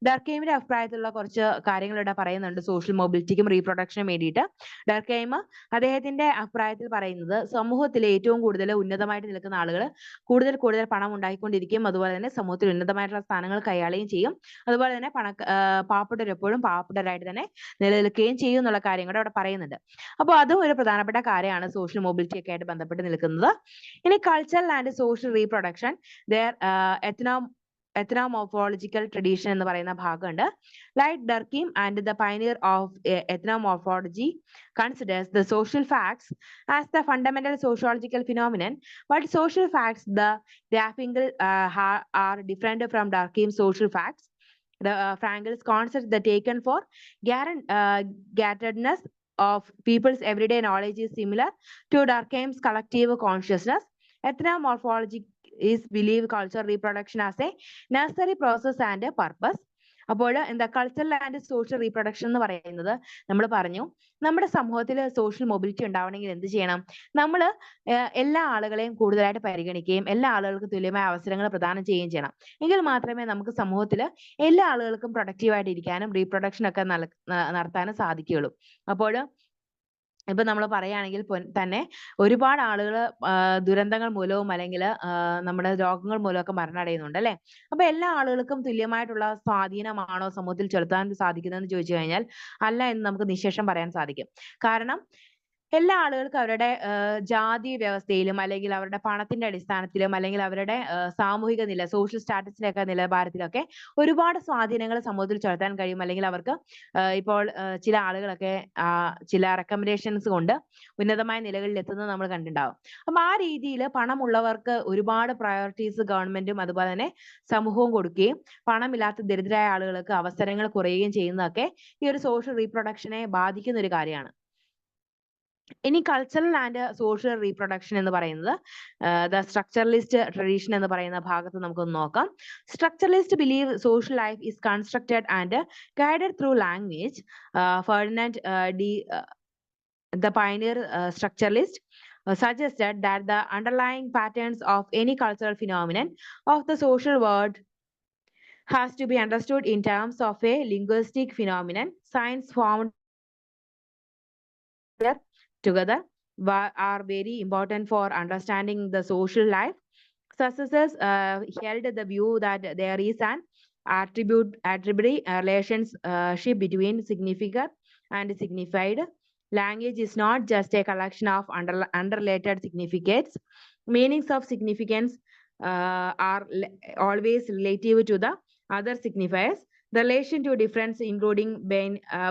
ഡർക്കെയിമിന്റെ അഭിപ്രായത്തിലുള്ള കുറച്ച് കാര്യങ്ങൾ ഇവിടെ പറയുന്നുണ്ട് social മൊബിലിറ്റിക്കും റീപ്രൊഡക്ഷനും വേണ്ടിയിട്ട്. ഡർക്കെയിം അദ്ദേഹത്തിന്റെ അഭിപ്രായത്തിൽ പറയുന്നത് സമൂഹത്തിലെ ഏറ്റവും കൂടുതൽ ഉന്നതമായിട്ട് നിൽക്കുന്ന ആളുകൾ കൂടുതൽ പണം ഉണ്ടായിക്കൊണ്ടിരിക്കുകയും അതുപോലെ തന്നെ സമൂഹത്തിൽ ഉന്നതമായിട്ടുള്ള സ്ഥാനങ്ങൾ കൈയാളുകയും ചെയ്യും. അതുപോലെ തന്നെ പാവപ്പെട്ടവരെപ്പോഴും പാവപ്പെട്ടവരായിട്ട് തന്നെ നിലനിൽക്കുകയും ചെയ്യും എന്നുള്ള കാര്യം കൂടെ അവിടെ പറയുന്നുണ്ട്. അപ്പോൾ അതും ഒരു പ്രധാനപ്പെട്ട കാര്യമാണ് സോഷ്യൽ മൊബിലിറ്റി ഒക്കെ ആയിട്ട് ബന്ധപ്പെട്ട് നിൽക്കുന്നത്. ഇനി cultural and social reproduction, ethnomorphological tradition എന്ന് പറയുന്ന ഭാഗമുണ്ട്. Like Durkheim and the pioneer of ethnomorphology considers the social facts as the fundamental sociological phenomenon, but social facts, the Fraenkel, are different from Durkheim's social facts. The Fraenkel's concept the taken for gatheredness of people's everyday knowledge is similar to Durkheim's collective consciousness. Ethnomorphology is believe cultural reproduction as a necessary process and a purpose. അപ്പോൾ എന്താ cultural and social reproduction എന്ന് പറയുന്നത് നമ്മൾ പറഞ്ഞു നമ്മുടെ സമൂഹത്തിൽ social mobility ഉണ്ടാവണമെങ്കിൽ എന്ത് ചെയ്യണം? നമ്മൾ എല്ലാ ആളുകളെയും കൂടുതലായിട്ട് പരിഗണിക്കുകയും എല്ലാ ആളുകൾക്കും തുല്യമായ അവസരങ്ങൾ പ്രദാനം ചെയ്യുകയും ചെയ്യണം. എങ്കിൽ മാത്രമേ നമുക്ക് സമൂഹത്തിൽ എല്ലാ ആളുകൾക്കും പ്രൊഡക്റ്റീവായിട്ട് ഇരിക്കാനും റീപ്രൊഡക്ഷൻ ഒക്കെ നടത്താനും സാധിക്കുകയുള്ളൂ. അപ്പോൾ ഇപ്പൊ നമ്മൾ പറയുകയാണെങ്കിൽ തന്നെ ഒരുപാട് ആളുകൾ ദുരന്തങ്ങൾ മൂലവും അല്ലെങ്കിൽ നമ്മുടെ രോഗങ്ങൾ മൂലമൊക്കെ മരണമടയുന്നുണ്ട് അല്ലെ. അപ്പൊ എല്ലാ ആളുകൾക്കും തുല്യമായിട്ടുള്ള സ്വാധീനമാണോ സമൂഹത്തിൽ ചെലുത്താൻ സാധിക്കുന്നതെന്ന് ചോദിച്ചു കഴിഞ്ഞാൽ അല്ല എന്ന് നമുക്ക് നിശ്ശേഷം പറയാൻ സാധിക്കും. കാരണം എല്ലാ ആളുകൾക്കും അവരുടെ ജാതി വ്യവസ്ഥയിലും അല്ലെങ്കിൽ അവരുടെ പണത്തിന്റെ അടിസ്ഥാനത്തിലും അല്ലെങ്കിൽ അവരുടെ സാമൂഹിക നില സോഷ്യൽ സ്റ്റാറ്റസിന്റെ ഒക്കെ നിലവാരത്തിലൊക്കെ ഒരുപാട് സ്വാധീനങ്ങൾ സമൂഹത്തിൽ ചെലുത്താൻ കഴിയും. അല്ലെങ്കിൽ അവർക്ക് ഇപ്പോൾ ചില ആളുകളൊക്കെ ചില റെക്കമെൻഡേഷൻസ് കൊണ്ട് ഉന്നതമായ നിലകളിൽ എത്തുന്നത് നമ്മൾ കണ്ടിട്ടുണ്ടാവും. അപ്പൊ ആ രീതിയിൽ പണമുള്ളവർക്ക് ഒരുപാട് പ്രയോറിറ്റീസ് ഗവൺമെന്റും അതുപോലെ തന്നെ സമൂഹവും കൊടുക്കുകയും പണമില്ലാത്ത ദരിദ്രരായ ആളുകൾക്ക് അവസരങ്ങൾ കുറയുകയും ചെയ്യുന്നതൊക്കെ ഈ ഒരു സോഷ്യൽ റീപ്രൊഡക്ഷനെ ബാധിക്കുന്ന ഒരു കാര്യമാണ്. ഇനി കൾച്ചറൽ ആൻഡ് സോഷ്യൽ റീപ്രൊഡക്ഷൻ എന്ന് പറയുന്നത് ദ സ്ട്രക്ചറലിസ്റ്റ് ട്രഡീഷൻ എന്ന് പറയുന്ന ഭാഗത്ത് നമുക്കൊന്ന് നോക്കാം. Structuralist believe social life is constructed and guided through language. Ferdinand D the pioneer structuralist suggested that the underlying patterns of any cultural phenomenon of the social world has to be understood in terms of a linguistic phenomenon. Science formed together are very important for understanding the social life. Successors held the view that there is an attributary relationship between signifier and signified. Language is not just a collection of unrelated significates. Meanings of significance are always relative to the other signifiers. The relation to difference, including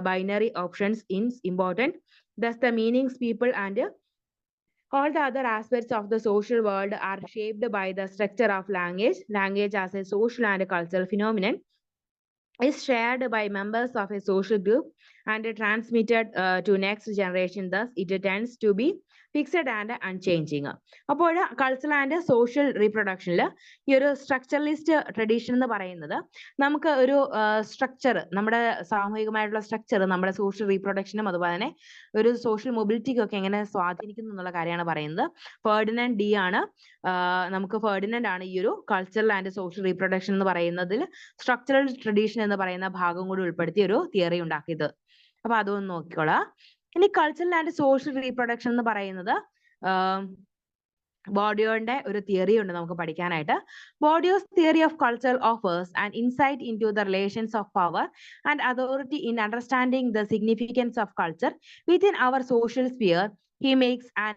binary options, is important. Thus, the meanings, people, and all the other aspects of the social world are shaped by the structure of language. Language as a social and cultural phenomenon is shared by members of a social group and transmitted to next generation. Thus, it tends to be fixed and unchanging. അപ്പോൾ cultural and social റീപ്രൊഡക്ഷനിൽ ഈ ഒരു structuralist tradition എന്ന് പറയുന്നത് നമുക്ക് ഒരു structure, നമ്മുടെ സാമൂഹികമായിട്ടുള്ള structure നമ്മുടെ social റീപ്രൊഡക്ഷനും അതുപോലെ തന്നെ ഒരു സോഷ്യൽ മൊബിലിറ്റിക്കും ഒക്കെ എങ്ങനെ സ്വാധീനിക്കുന്നു എന്നുള്ള കാര്യമാണ് പറയുന്നത്. ഫെർഡിനാൻഡ് ഡി ആണ് ഫെർഡിനാൻഡ് ആണ് ഈ ഒരു കൾച്ചറൽ ആൻഡ് സോഷ്യൽ റീപ്രൊഡക്ഷൻ എന്ന് പറയുന്നതിൽ സ്ട്രക്ചറൽ ട്രഡീഷൻ എന്ന് പറയുന്ന ഭാഗം കൂടി ഉൾപ്പെടുത്തി ഒരു തിയറി ഉണ്ടാക്കിയത്. അപ്പൊ അതൊന്ന് നോക്കിക്കോളാം. ഇനി കൾച്ചറൽ ആൻഡ് സോഷ്യൽ റീപ്രൊഡക്ഷൻ എന്ന് പറയുന്നത് ബോർഡിയോയുടെ ഒരു തിയറി ഉണ്ട് നമുക്ക് പഠിക്കാനായിട്ട്. Bourdieu's theory of culture offers an insight in to the relations of power and authority in understanding the significance of culture within our social sphere. He makes an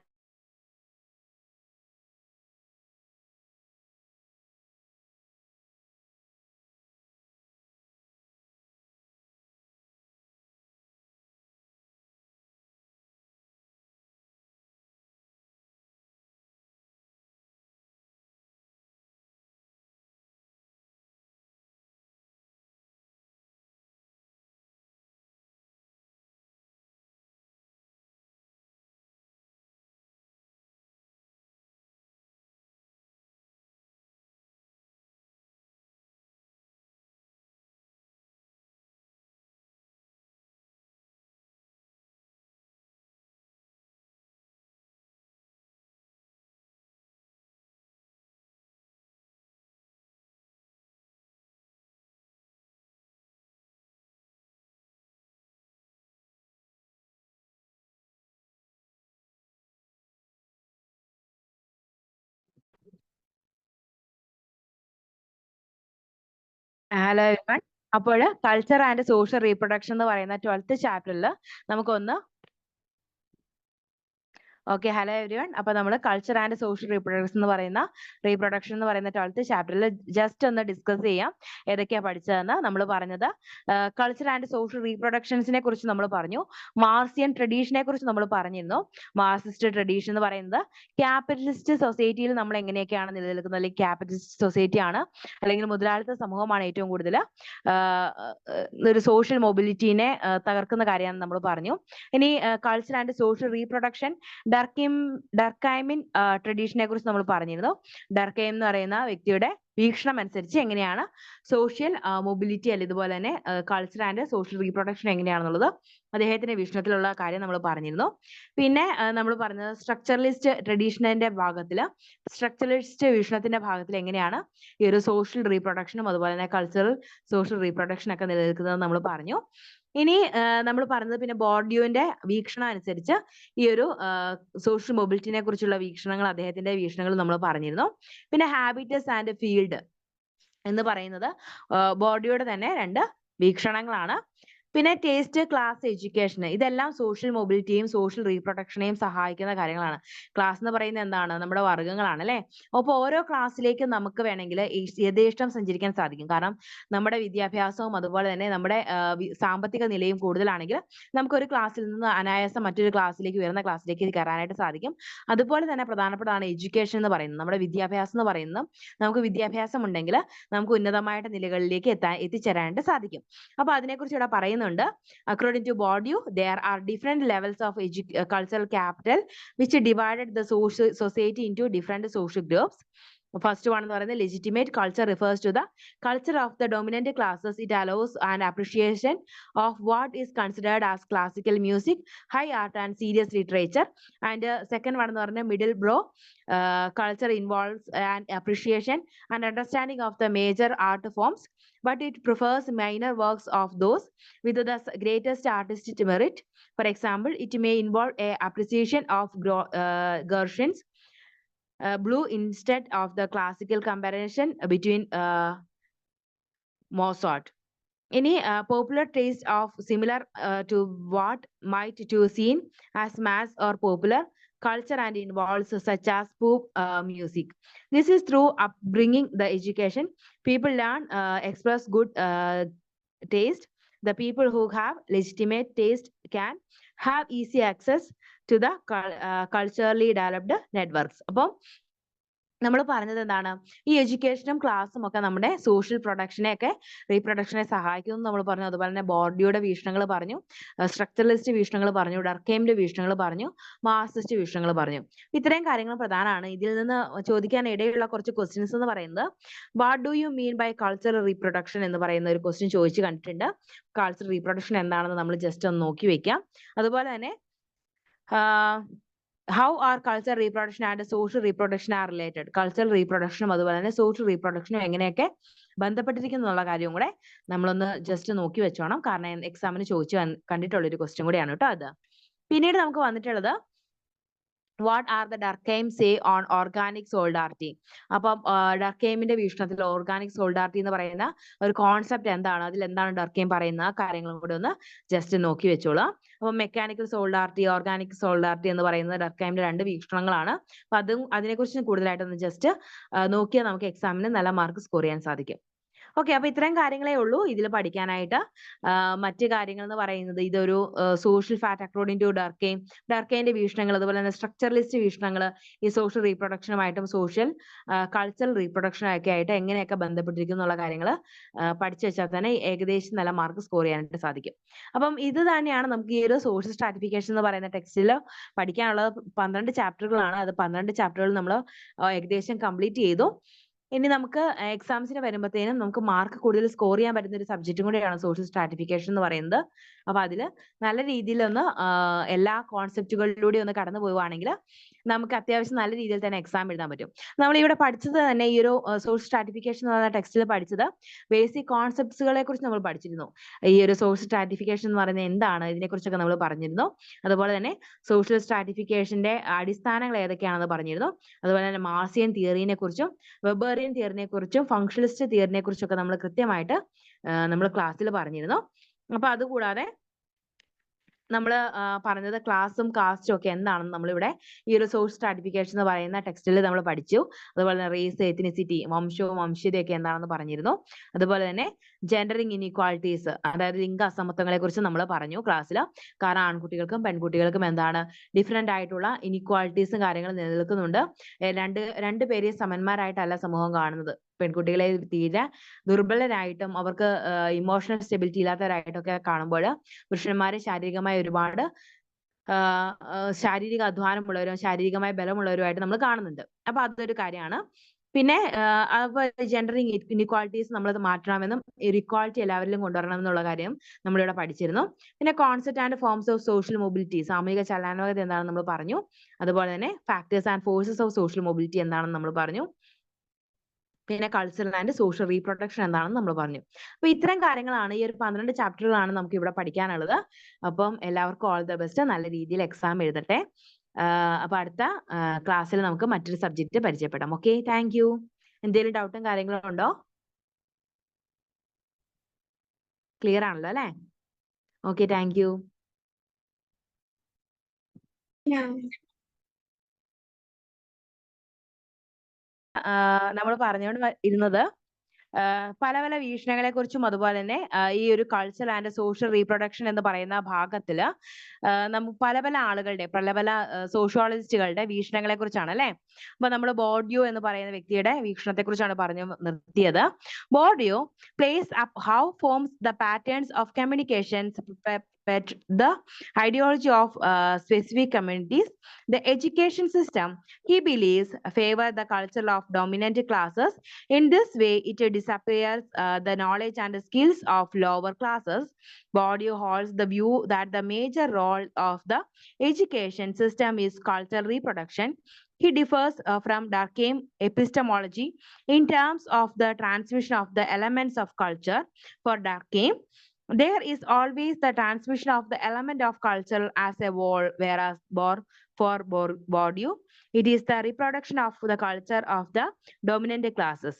hello everyone. അപ്പോൾ culture and social reproduction എന്ന് പറയുന്ന 12th ചാപ്റ്ററിൽ നമുക്കൊന്ന് okay hello everyone. അപ്പൊ നമ്മൾ culture and social reproduction എന്ന് പറയുന്ന 12th ചാപ്റ്ററിൽ ജസ്റ്റ് ഒന്ന് ഡിസ്കസ് ചെയ്യാം ഏതൊക്കെയാ പഠിച്ചതെന്ന്. നമ്മൾ പറഞ്ഞത് കൾച്ചർ ആൻഡ് സോഷ്യൽ റീപ്രൊഡക്ഷൻസിനെ കുറിച്ച് നമ്മൾ പറഞ്ഞു. മാർസിയൻ ട്രഡീഷനെ കുറിച്ച് നമ്മൾ പറഞ്ഞിരുന്നു. മാർക്സിസ്റ്റ് ട്രഡീഷൻ എന്ന് പറയുന്നത് ക്യാപിറ്റലിസ്റ്റ് സൊസൈറ്റിയിൽ നമ്മൾ എങ്ങനെയൊക്കെയാണ് നിലനിൽക്കുന്നത്, അല്ലെങ്കിൽ ക്യാപിറ്റലിസ്റ്റ് സൊസൈറ്റി ആണ് അല്ലെങ്കിൽ മുതലാളിത്ത സമൂഹമാണ് ഏറ്റവും കൂടുതൽ ഒരു സോഷ്യൽ മൊബിലിറ്റിനെ തകർക്കുന്ന കാര്യമാണെന്ന് നമ്മൾ പറഞ്ഞു. ഇനി കൾച്ചർ ആൻഡ് സോഷ്യൽ റീപ്രൊഡക്ഷൻ ഡർക്കൈമിൻ ട്രഡീഷനെ കുറിച്ച് നമ്മൾ പറഞ്ഞിരുന്നു. ഡർക്കൈം എന്ന് പറയുന്ന വ്യക്തിയുടെ വീക്ഷണം അനുസരിച്ച് എങ്ങനെയാണ് സോഷ്യൽ മൊബിലിറ്റി അല്ല ഇതുപോലെ തന്നെ കൾച്ചർ ആൻഡ് സോഷ്യൽ റീപ്രൊഡക്ഷൻ എങ്ങനെയാണെന്നുള്ളത് അദ്ദേഹത്തിന്റെ വീക്ഷണത്തിലുള്ള കാര്യം നമ്മൾ പറഞ്ഞിരുന്നു. പിന്നെ നമ്മൾ പറഞ്ഞത് സ്ട്രക്ചറലിസ്റ്റ് ട്രഡീഷണലിന്റെ സ്ട്രക്ചറലിസ്റ്റ് വീക്ഷണത്തിന്റെ ഭാഗത്തിൽ എങ്ങനെയാണ് ഈ ഒരു സോഷ്യൽ റീപ്രൊഡക്ഷനും അതുപോലെ തന്നെ കൾച്ചറൽ സോഷ്യൽ റീപ്രൊഡക്ഷൻ ഒക്കെ നിലനിൽക്കുന്നത് നമ്മൾ പറഞ്ഞു. ഇനി നമ്മൾ പറഞ്ഞത് പിന്നെ ബോർഡിയോന്റെ വീക്ഷണം അനുസരിച്ച് ഈ ഒരു സോഷ്യൽ മൊബിലിറ്റിനെ കുറിച്ചുള്ള വീക്ഷണങ്ങൾ, അദ്ദേഹത്തിന്റെ വീക്ഷണങ്ങൾ നമ്മൾ പറഞ്ഞിരുന്നു. പിന്നെ ഹാബിറ്റസ് ആൻഡ് ഫീൽഡ് എന്ന് പറയുന്നത് ബോർഡിയോയുടെ തന്നെ 2 വീക്ഷണങ്ങളാണ്. പിന്നെ ടേസ്റ്റ്, ക്ലാസ്, എഡ്യൂക്കേഷൻ, ഇതെല്ലാം സോഷ്യൽ മൊബിലിറ്റിയും സോഷ്യൽ റീപ്രൊഡക്ഷനെയും സഹായിക്കുന്ന കാര്യങ്ങളാണ്. ക്ലാസ് എന്ന് പറയുന്നത് എന്താണ്? നമ്മുടെ വർഗ്ഗങ്ങളാണ് അല്ലെ. അപ്പോൾ ഓരോ ക്ലാസ്സിലേക്കും നമുക്ക് വേണമെങ്കിൽ യഥേഷ്ടം സഞ്ചരിക്കാൻ സാധിക്കും. കാരണം നമ്മുടെ വിദ്യാഭ്യാസവും അതുപോലെ തന്നെ നമ്മുടെ സാമ്പത്തിക നിലയും കൂടുതലാണെങ്കിൽ നമുക്ക് ഒരു ക്ലാസ്സിൽ നിന്ന് അനായാസം മറ്റൊരു ക്ലാസ്സിലേക്ക്, ഉയർന്ന ക്ലാസ്സിലേക്ക് കയറാനായിട്ട് സാധിക്കും. അതുപോലെ തന്നെ പ്രധാനപ്പെട്ടതാണ് എഡ്യൂക്കേഷൻ എന്ന് പറയുന്നത്. നമ്മുടെ വിദ്യാഭ്യാസം എന്ന് പറയുന്നത് നമുക്ക് വിദ്യാഭ്യാസം ഉണ്ടെങ്കിൽ നമുക്ക് ഉന്നതമായിട്ട് നിലകളിലേക്ക് എത്തിച്ചേരാനായിട്ട് സാധിക്കും. അപ്പൊ അതിനെക്കുറിച്ച് ഇവിടെ പറയുന്നുണ്ട്. According to Bourdieu, there are different levels of cultural capital which divided the society into different social groups. First one എന്ന് പറയുന്നത് legitimate culture refers to the culture of the dominant classes. It allows an appreciation of what is considered as classical music, high art and serious literature. And second one എന്ന് പറയുന്നത് middle brow culture involves an appreciation and understanding of the major art forms, but it prefers minor works of those with the greatest artistic merit. For example, it may involve a appreciation of Gershwin's Blue instead of the classical comparison between Mozart. Any popular taste of similar to what might to seen as mass or popular culture and involves such as pop music. This is through upbringing, the education. People learn, express good taste. The people who have legitimate taste can have easy access to the culturally developed networks. അപ്പോൾ നമ്മൾ പറഞ്ഞത് എന്താണ്? ഈ എഡ്യൂക്കേഷനും ക്ലാസ്സും ഒക്കെ നമ്മുടെ social റീപ്രൊഡക്ഷനെ സഹായിക്കുന്നു നമ്മൾ പറഞ്ഞു. അതുപോലെ തന്നെ ബോർഡിയോയുടെ വീക്ഷണങ്ങൾ പറഞ്ഞു, സ്ട്രക്ചറലിസ്റ്റ് വീക്ഷണങ്ങൾ പറഞ്ഞു, ഡർക്കൈമിന്റെ വീക്ഷണങ്ങൾ പറഞ്ഞു, മാർക്സിസ്റ്റ് വീക്ഷണങ്ങൾ പറഞ്ഞു. ഇത്രയും കാര്യങ്ങൾ പ്രധാനമാണ്. ഇതിൽ നിന്ന് ചോദിക്കാൻ ഇടയുള്ള കുറച്ച് ക്വസ്റ്റ്യൻസ് എന്ന് പറയുന്നത് what do you mean by cultural reproduction എന്ന് പറയുന്ന ഒരു ക്വസ്റ്റ്യൻ ചോദിച്ചു കണ്ടിട്ടുണ്ട്. കൾച്ചറൽ റീപ്രൊഡക്ഷൻ എന്താണെന്ന് നമ്മൾ ജസ്റ്റ് ഒന്ന് നോക്കി വെക്കാം. അതുപോലെ തന്നെ how are cultural reproduction and social reproduction are related? Cultural reproduction അതുപോലെ തന്നെ social reproduction എങ്ങനെയൊക്കെ ബന്ധപ്പെട്ടിരിക്കുന്നു എന്നുള്ള കാര്യം കൂടെ നമ്മളൊന്ന് ജസ്റ്റ് നോക്കി വെച്ചോണം. കാരണം എക്സാമിന് ചോദിച്ചു കണ്ടിട്ടുള്ള ഒരു ക്വസ്റ്റ്യൻ കൂടിയാണ് കേട്ടോ അത്. പിന്നീട് നമുക്ക് വന്നിട്ടുള്ളത് what are the Durkheim say on organic solidarity. അപ്പം ഡർക്കെയിമിന്റെ വീക്ഷണത്തിൽ ഓർഗാനിക് സോൾഡാറിറ്റി എന്ന് പറയുന്ന ഒരു കോൺസെപ്റ്റ് എന്താണ്, അതിൽ എന്താണ് ഡർക്കെയിം പറയുന്ന കാര്യങ്ങളും കൂടി ഒന്ന് ജസ്റ്റ് നോക്കി വെച്ചോളാം. അപ്പം മെക്കാനിക്കൽ സോൾഡാറിറ്റി, ഓർഗാനിക് സോൾഡാറിറ്റി എന്ന് പറയുന്നത് ഡർക്കെയിമിന്റെ രണ്ട് വീക്ഷണങ്ങളാണ്. അപ്പൊ അതിനെക്കുറിച്ച് കൂടുതലായിട്ടൊന്ന് ജസ്റ്റ് നോക്കിയാൽ നമുക്ക് എക്സാമിന് നല്ല മാർക്ക് സ്കോർ ചെയ്യാൻ സാധിക്കും. ഓക്കെ, അപ്പൊ ഇത്രയും കാര്യങ്ങളേ ഉള്ളൂ ഇതിൽ പഠിക്കാനായിട്ട്. മറ്റു കാര്യങ്ങൾ എന്ന് പറയുന്നത് ഇതൊരു സോഷ്യൽ ഫാക്ട് അക്കോർഡിംഗ് ടു ഡർക്കെയിം, ഡർക്കെയിമിന്റെ വീക്ഷണങ്ങൾ, അതുപോലെ തന്നെ സ്ട്രക്ചറലിസ്റ്റ് വീക്ഷണങ്ങൾ ഈ സോഷ്യൽ റീപ്രൊഡക്ഷനുമായിട്ടും സോഷ്യൽ കൾച്ചറൽ റീപ്രൊഡക്ഷനൊക്കെ ആയിട്ട് എങ്ങനെയൊക്കെ ബന്ധപ്പെട്ടിരിക്കും എന്നുള്ള കാര്യങ്ങൾ പഠിച്ചു വെച്ചാൽ തന്നെ ഏകദേശം നല്ല മാർക്ക് സ്കോർ ചെയ്യാനായിട്ട് സാധിക്കും. അപ്പം ഇത് തന്നെയാണ് നമുക്ക് ഈ ഒരു സോഷ്യൽ സ്ട്രാറ്റിഫിക്കേഷൻ എന്ന് പറയുന്ന ടെക്സ്റ്റിൽ പഠിക്കാനുള്ളത്. 12 ചാപ്റ്ററുകളാണ്. അത് 12 ചാപ്റ്ററുകൾ നമ്മൾ ഏകദേശം കംപ്ലീറ്റ് ചെയ്തു. ഇനി നമുക്ക് എക്സാംസിന് വരുമ്പോഴത്തേനും നമുക്ക് മാർക്ക് കൂടുതൽ സ്കോർ ചെയ്യാൻ പറ്റുന്ന ഒരു സബ്ജക്റ്റും കൂടെയാണ് സോഷ്യൽ സ്ട്രാറ്റിഫിക്കേഷൻ എന്ന് പറയുന്നത്. അപ്പൊ അതിൽ നല്ല രീതിയിൽ ഒന്ന് എല്ലാ കോൺസെപ്റ്റുകളിലൂടെ ഒന്ന് കടന്നു പോവുകയാണെങ്കിൽ നമുക്ക് അത്യാവശ്യം നല്ല രീതിയിൽ തന്നെ എക്സാം എഴുതാൻ പറ്റും. നമ്മൾ ഇവിടെ പഠിച്ചത് തന്നെ ഈ ഒരു സോഷ്യൽ സ്ട്രാറ്റിഫിക്കേഷൻ എന്ന് പറയുന്ന ടെക്സ്റ്റിൽ പഠിച്ചത് ബേസിക് കോൺസെപ്റ്റ്സുകളെ കുറിച്ച് നമ്മൾ പഠിച്ചിരുന്നു. ഈ ഒരു സോഷ്യൽ സ്ട്രാറ്റിഫിക്കേഷൻ എന്ന് പറയുന്നത് എന്താണ്, ഇതിനെക്കുറിച്ചൊക്കെ നമ്മൾ പറഞ്ഞിരുന്നു. അതുപോലെ തന്നെ സോഷ്യൽ സ്ട്രാറ്റിഫിക്കേഷന്റെ അടിസ്ഥാനങ്ങൾ ഏതൊക്കെയാണെന്ന് പറഞ്ഞിരുന്നു. അതുപോലെ തന്നെ മാർസിയൻ തിയറിനെ കുറിച്ചും വെബേറിയൻ തിയറിനെ കുറിച്ചും ഫങ്ഷണലിസ്റ്റ് തിയറിനെ കുറിച്ചും ഒക്കെ നമ്മൾ കൃത്യമായിട്ട് നമ്മൾ ക്ലാസ്സിൽ പറഞ്ഞിരുന്നു. അപ്പൊ അതുകൂടാതെ നമ്മൾ പറഞ്ഞത് ക്ലാസും കാസ്റ്റും ഒക്കെ എന്താണെന്ന് നമ്മളിവിടെ ഈ ഒരു സോഷ്യൽ സ്ട്രാറ്റിഫിക്കേഷൻ എന്ന് പറയുന്ന ടെക്സ്റ്റിൽ നമ്മൾ പഠിച്ചു. അതുപോലെ തന്നെ റേസ്, എത്നിസിറ്റി, വംശവും വംശീയതയൊക്കെ എന്താണെന്ന് പറഞ്ഞിരുന്നു. അതുപോലെ തന്നെ ജെൻഡറിങ് ഇൻഇക്വാളിറ്റീസ്, അതായത് ലിംഗ അസമത്വങ്ങളെ കുറിച്ച് നമ്മൾ പറഞ്ഞു ക്ലാസ്സിൽ. കാരണം ആൺകുട്ടികൾക്കും പെൺകുട്ടികൾക്കും എന്താണ് ഡിഫറെന്റ് ആയിട്ടുള്ള ഇൻഇക്വാളിറ്റീസും കാര്യങ്ങളും നിലനിൽക്കുന്നുണ്ട്. രണ്ട് പേരെയും സമന്മാരായിട്ടല്ല സമൂഹം കാണുന്നത്. പെൺകുട്ടികളെ തീരെ ദുർബലരായിട്ടും അവർക്ക് ഇമോഷണൽ സ്റ്റെബിലിറ്റി ഇല്ലാത്തവരായിട്ടൊക്കെ കാണുമ്പോൾ പുരുഷന്മാരെ ശാരീരികമായി ഒരുപാട് ശാരീരിക അധ്വാനമുള്ളവരും ശാരീരികമായ ബലമുള്ളവരുമായിട്ട് നമ്മൾ കാണുന്നുണ്ട്. അപ്പൊ അതൊരു കാര്യമാണ്. പിന്നെ ജെൻഡറിങ് ഇൻഇക്വാളിറ്റീസ് നമ്മൾ മാറ്റണമെന്നും ഇക്വാളിറ്റി എല്ലാവരിലും കൊണ്ടുവരണം എന്നുള്ള കാര്യം നമ്മളിവിടെ പഠിച്ചിരുന്നു. പിന്നെ concept and forms of social mobility, സാമൂഹിക ചലനാത്മകത എന്താണെന്ന് നമ്മൾ പറഞ്ഞു. അതുപോലെ തന്നെ factors and forces of social mobility എന്താണെന്ന് നമ്മൾ പറഞ്ഞു. പിന്നെ കൾച്ചറൽ ആൻഡ് സോഷ്യൽ റീപ്രൊട്ടക്ഷൻ എന്താണെന്ന് നമ്മൾ പറഞ്ഞു. അപ്പൊ ഇത്തരം കാര്യങ്ങളാണ്, ഈ ഒരു 12 ചാപ്റ്ററുകളാണ് നമുക്ക് ഇവിടെ പഠിക്കാനുള്ളത്. അപ്പം എല്ലാവർക്കും ഓൾ ദ ബെസ്റ്റ്. നല്ല രീതിയിൽ എക്സാം എഴുതട്ടെ. അപ്പൊ അടുത്ത ക്ലാസ്സിൽ നമുക്ക് മറ്റൊരു സബ്ജക്റ്റ് പരിചയപ്പെടാം. Okay, thank you. എന്തെങ്കിലും ഡൗട്ടും കാര്യങ്ങളും ഉണ്ടോ? ക്ലിയർ ആണല്ലോ അല്ലെ? Okay, thank you. നമ്മൾ പറഞ്ഞുകൊണ്ട് ഇരുന്നത് പല പല വീക്ഷണങ്ങളെ കുറിച്ചും അതുപോലെ തന്നെ ഈ ഒരു കൾച്ചർ ആൻഡ് സോഷ്യൽ റീപ്രൊഡക്ഷൻ എന്ന് പറയുന്ന ഭാഗത്തില് നമുക്ക് പല പല ആളുകളുടെ പല പല സോഷ്യോളജിസ്റ്റുകളുടെ വീക്ഷണങ്ങളെ കുറിച്ചാണ് അല്ലെ. അപ്പൊ നമ്മൾ ബോർഡിയോ എന്ന് പറയുന്ന വ്യക്തിയുടെ വീക്ഷണത്തെ കുറിച്ചാണ് പറഞ്ഞു നിർത്തിയത്. Bourdieu plays up how forms the patterns of communications the ideology of specific communities. The education system, he believes, favor the culture of dominant classes. In this way, it disappears the knowledge and the skills of lower classes. Bourdieu holds the view that the major role of the education system is cultural reproduction. He differs from Durkheim epistemology in terms of the transmission of the elements of culture. For Durkheim, there is always the transmission of the element of culture as a whole, whereas for Bourdieu, it is the reproduction of the culture of the dominant classes.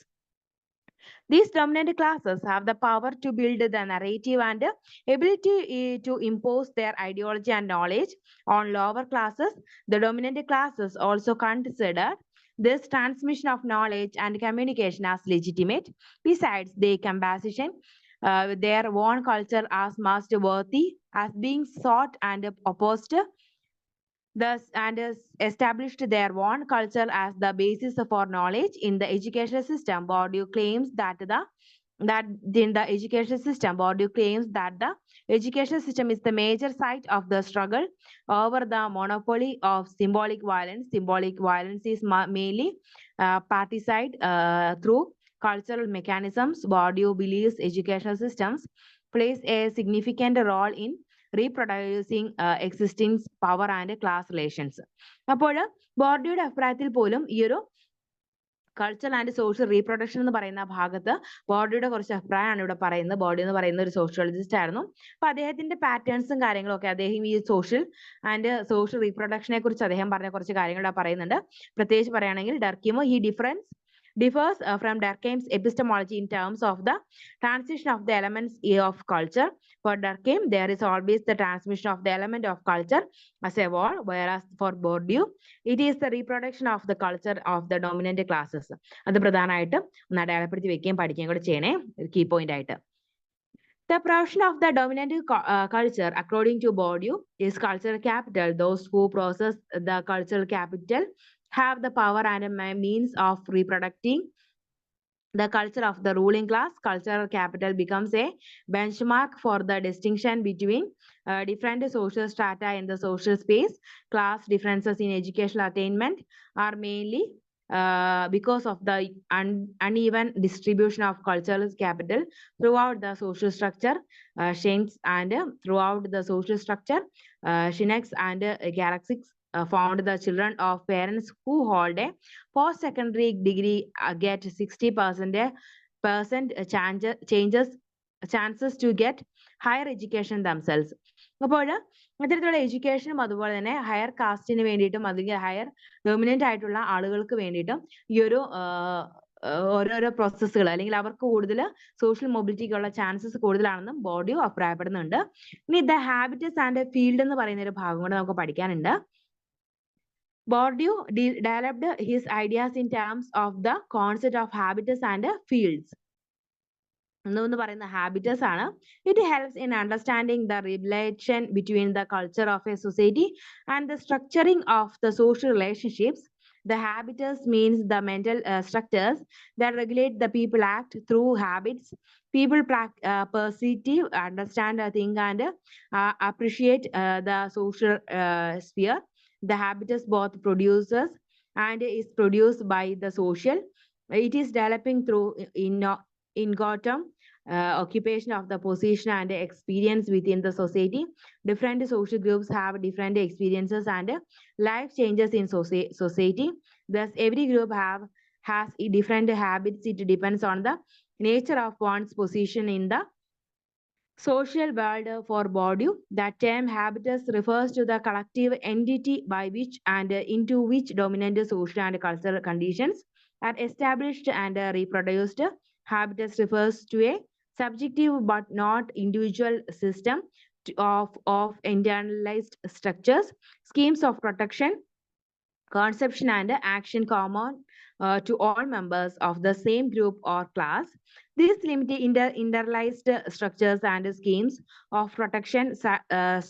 These dominant classes have the power to build the narrative and ability to impose their ideology and knowledge on lower classes. The dominant classes also consider this transmission of knowledge and communication as legitimate. Besides, they can position their own culture as most worthy, as being sought and opposed, thus and established their own culture as the basis for knowledge in the educational system. Bourdieu claims that the educational system is the major site of the struggle over the monopoly of symbolic violence. Symbolic violence is mainly particide through cultural mechanisms. Bourdieu believes educational systems plays a significant role in reproducing existing power and class relations. അപ്പോൾ ബോർഡിയുടെ അഭിപ്രായത്തിൽ പോലും ഈ ഒരു culture and social reproduction എന്ന് പറയുന്ന ഭാഗത്ത് ബോർഡിയുടെ കുറച്ച് അഭിപ്രായമാണ് ഇവിടെ പറയുന്നത്. ബോർഡി എന്ന് പറയുന്ന ഒരു സോഷ്യോളജിസ്റ്റ് ആയിരുന്നു. അപ്പൊ അദ്ദേഹത്തിന്റെ പാറ്റേൺസും കാര്യങ്ങളും ഒക്കെ അദ്ദേഹം ഈ സോഷ്യൽ റീപ്രൊഡക്ഷനെ കുറിച്ച് അദ്ദേഹം പറഞ്ഞ കുറച്ച് കാര്യങ്ങൾ പറയുന്നുണ്ട്. പ്രത്യേകിച്ച് പറയുകയാണെങ്കിൽ ഡർക്കിമോ differs from Durkheim's epistemology in terms of the transition of the elements of culture. For Durkheim, there is always the transmission of the element of culture as a whole, whereas for Bourdieu, it is the reproduction of the culture of the dominant classes. അത് പ്രധാനമായിട്ട് ഒന്ന് അടയാളപ്പെടുത്തി വെക്കുകയും പഠിക്കുകയും കൂടെ ചെയ്യണേ, key point ആയിട്ട്. The proportion of the dominant culture, according to Bourdieu, is cultural capital. Those who possess the cultural capital have the power and means of reproducing the culture of the ruling class. Cultural capital becomes a benchmark for the distinction between different social strata in the social space. Class differences in educational attainment are mainly because of the uneven distribution of cultural capital throughout the social structure. Shanks and throughout the social structure, Shineks and Galaxies found the children of parents who hold a post-secondary degree get 60% chances to get higher education themselves. അപ്പോൾ ഇത്തരത്തിലുള്ള എഡ്യൂക്കേഷനും അതുപോലെ തന്നെ higher കാസ്റ്റിന് വേണ്ടിയിട്ടും അല്ലെങ്കിൽ higher dominant ആയിട്ടുള്ള ആളുകൾക്ക് വേണ്ടിയിട്ടും ഈ ഒരു ഓരോരോ പ്രോസസ്സുകൾ അല്ലെങ്കിൽ അവർക്ക് കൂടുതൽ സോഷ്യൽ മൊബിലിറ്റിക്കുള്ള ചാൻസസ് കൂടുതലാണെന്നും ബോർഡിയു അഭിപ്രായപ്പെടുന്നുണ്ട്. ഇനി ദ ഹാബിറ്റസ് ആൻഡ് ഫീൽഡ് എന്ന് പറയുന്ന ഒരു ഭാഗം കൂടെ നമുക്ക് പഠിക്കാനുണ്ട്. Bourdieu developed his ideas in terms of the concept of habitus and fields. എന്ന് പറയുന്ന ഹാബിറ്റസ് ആണ്. It helps in understanding the relation between the culture of a society and the structuring of the social relationships. The habitus means the mental structures that regulate the people act through habits. People perceive, understand, think, and appreciate the social sphere. The habitus both produces and is produced by the social. It is developing through ingotum, occupation of the position and experience within the society. Different social groups have different experiences and life changes in society. Thus, every group has different habits. It depends on the nature of one's position in the social world. For Bourdieu, that term habitus refers to the collective entity by which and into which dominant social and cultural conditions are established and reproduced. Habitus refers to a subjective but not individual system of internalized structures, schemes of protection, conception and action common to all members of the same group or class. These limited internalized structures and schemes of protection,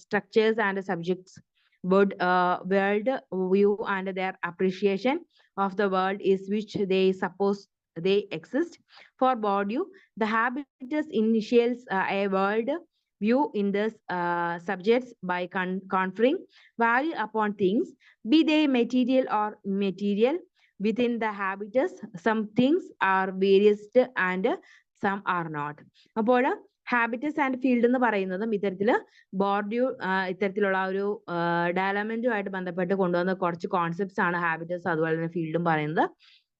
structures and subjects would world view and their appreciation of the world is which they suppose they exist. For Bourdieu, the habitus initiates a world view in this subjects by conferring value upon things, be they material or immaterial. Within the habitus, some things are various and some are not. അപ്പോൾ habits and field എന്ന് പറയുന്നതും ഇത്തരത്തില് ബോർഡിയു ഇത്തരത്തിലുള്ള ഒരു ഡെവലപ്മെന്റുമായിട്ട് ബന്ധപ്പെട്ട് കൊണ്ടുവന്ന കുറച്ച് concepts ആണ് ഹാബിറ്റസ് അതുപോലെ തന്നെ ഫീൽഡും പറയുന്നത്.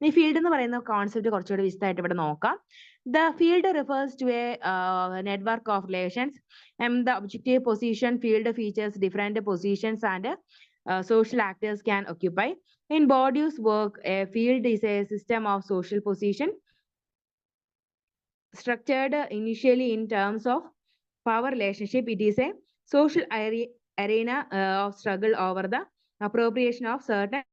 ഈ ഫീൽഡ് എന്ന് പറയുന്ന കോൺസെപ്റ്റ് കുറച്ചുകൂടി വിശദമായിട്ട് ഇവിടെ നോക്കാം. The field refers to a network of relations. The objective position field features different positions and social actors can occupy. In Bourdieu's work, a field is a system of social position structured initially in terms of power relationship. It is a social arena of struggle over the appropriation of certain